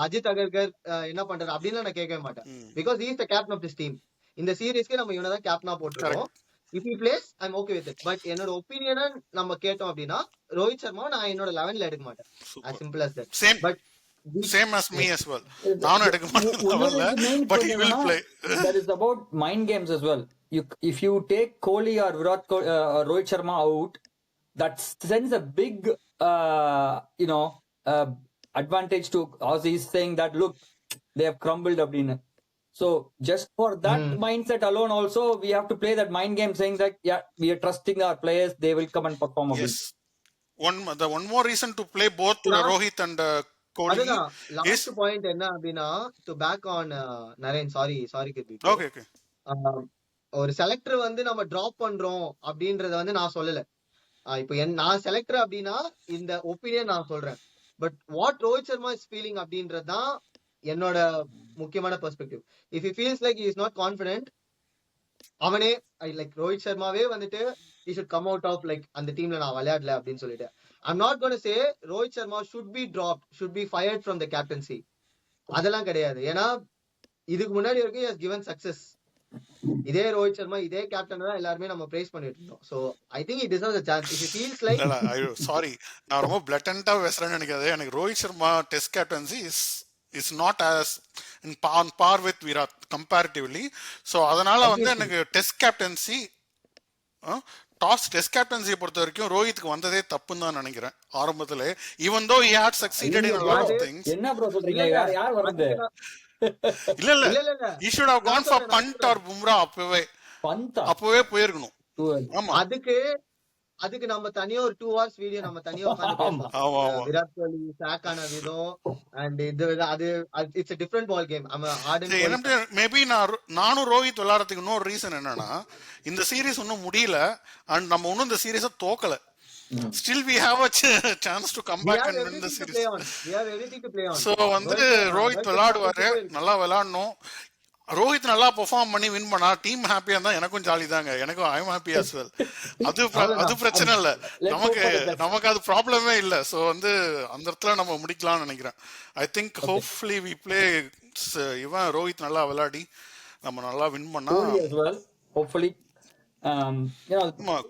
Ajit Agarkar என்ன பண்றாரு அப்படின்னு நான் கேட்கவே மாட்டேன். Because he is the captain of this team. இந்த சீரீஸ்க்கு நம்ம இவனை தான் கேப்டனா போட்டுருக்கோம். If he plays, I'm okay with it. But என்னோட ஒப்பீனியனை நம்ம கேட்டோம் அப்படின்னா, ரோஹித் சர்மா நான் என்னோட 11ல எடுக்க மாட்டேன். As simple as that. Same But same as me as well. நானும் எடுக்க மாட்டேன் லெவல்ல, but he will play. That is about mind games as well. If you take Kohli or Virat Kohli, or Rohit Sharma out, that sends a big, advantage to Aussies, saying that look, they have crumbled அப்படின்னு. So just for that mindset alone, also we have to play that mind game, saying that yeah, we are trusting our players, they will come and perform a bit. Yes. One more reason to play both Rohit and Kohli அதுதான் is last point என்ன அப்படின்னா, to back on Naren, sorry Kirubi, okay. ஒரு selector வந்து நம்ம drop பண்றோம் அப்படின்றத வந்து நான் சொல்லல. இப்போ நான் செலக்டர் அப்படின்னா இந்த ஒப்பீனியன் நான் சொல்றேன். But what Rohit Sharma is feeling அப்படின்றதுதான் என்னோட முக்கியமான perspective. If he feels like he is not confident, அவனே லைக் ரோஹித் சர்மாவே வந்துட்டு he should come out of like அந்த டீம்ல நான் விளையாடல அப்படின்னு சொல்லிட்டு, I'm not going to say Rohit Sharma should be dropped, should be fired from the captaincy. அதெல்லாம் கிடையாது. ஏன்னா இதுக்கு முன்னாடி வரைக்கும் he has given success. இதே ரோஹித் சர்மா இதே கேப்டன் தான் எல்லாருமே நம்ம பிரைஸ் பண்ணிட்டு இருந்தோம். So I think he deserves a chance. If he feels like sorry, நான் ரொம்ப பிளட்டண்டா பேசுறேன்னு நினைக்காது. எனக்கு Rohit Sharma test captaincy is not as on par with Virat comparatively. So அதனால வந்து எனக்கு டெஸ்ட் கேப்டன்சி டெஸ்ட் கேப்டன்சியை பொறுத்த வரைக்கும் ரோஹித்துக்கு வந்ததே தப்புன்னு தான் நினைக்கிறேன் ஆரம்பத்துல. Even though he had succeeded in a lot of things. என்ன ப்ரோ சொல்றீங்க? யார் வரது? இல்ல he should have gone for punt or Bumrah. அப்பவே போயிருக்கணும். ஆமா, அதுக்கு நம்ம தனியா ஒரு 2 hours வீடியோ நம்ம தனியா உட்கார்ந்து பேசலாம். விராட் கோலி சாக் ஆன விதம் அண்ட் அது it's a different ball game. Maybe நானும் ரோஹித் விளையாடுறதுக்கு இன்னொரு ரீசன் என்னன்னா, இந்த சீரீஸ் இன்னும் முடியல அண்ட் நம்ம இன்னும் இந்த சீரீஸை தோக்கல. Still we have a chance to come back and win the series. We have everything to play on. So வந்து ரோஹித் விளையாடுவாரு, நல்லா விளையாடணும். ரோஹித் நல்லா பெர்ஃபார்ம் பண்ணி வின் பண்ணா டீம் ஹாப்பியா இருந்தா எனக்கும் ஜாலி தாங்க. எனக்கும் I am happy as well. அது பிரச்சனை இல்ல, நமக்கு அது ப்ராப்ளமே இல்ல. ஸோ வந்து அந்த இடத்துல நம்ம முடிக்கலாம்னு நினைக்கிறேன். I think hopefully we play இவன் ரோஹித் நல்லா விளையாடி நம்ம நல்லா வின் பண்ணா hopefully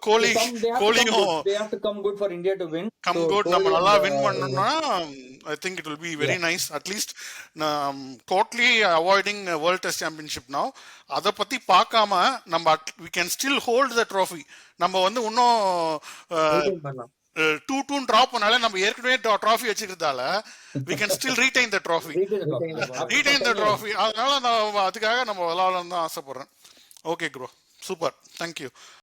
Kohli they have to come good for India to win. Come good, நம்ம நல்லா வின் பண்ணனும்னா I think it will be very nice. At least totally avoiding World Test Championship now. அத பத்தி பார்க்காம நம்ம we can still hold the trophy. நம்ம வந்து இன்னும் 2-2 டிராப் பண்ணாலே நம்ம ஏற்கனவே trophy வச்சிருக்கிறதால we can still retain the trophy. அதனால அதுக்காக நம்ம விளையாடணும்னு தான் ஆசைப்படுறேன். Okay bro, super, thank you.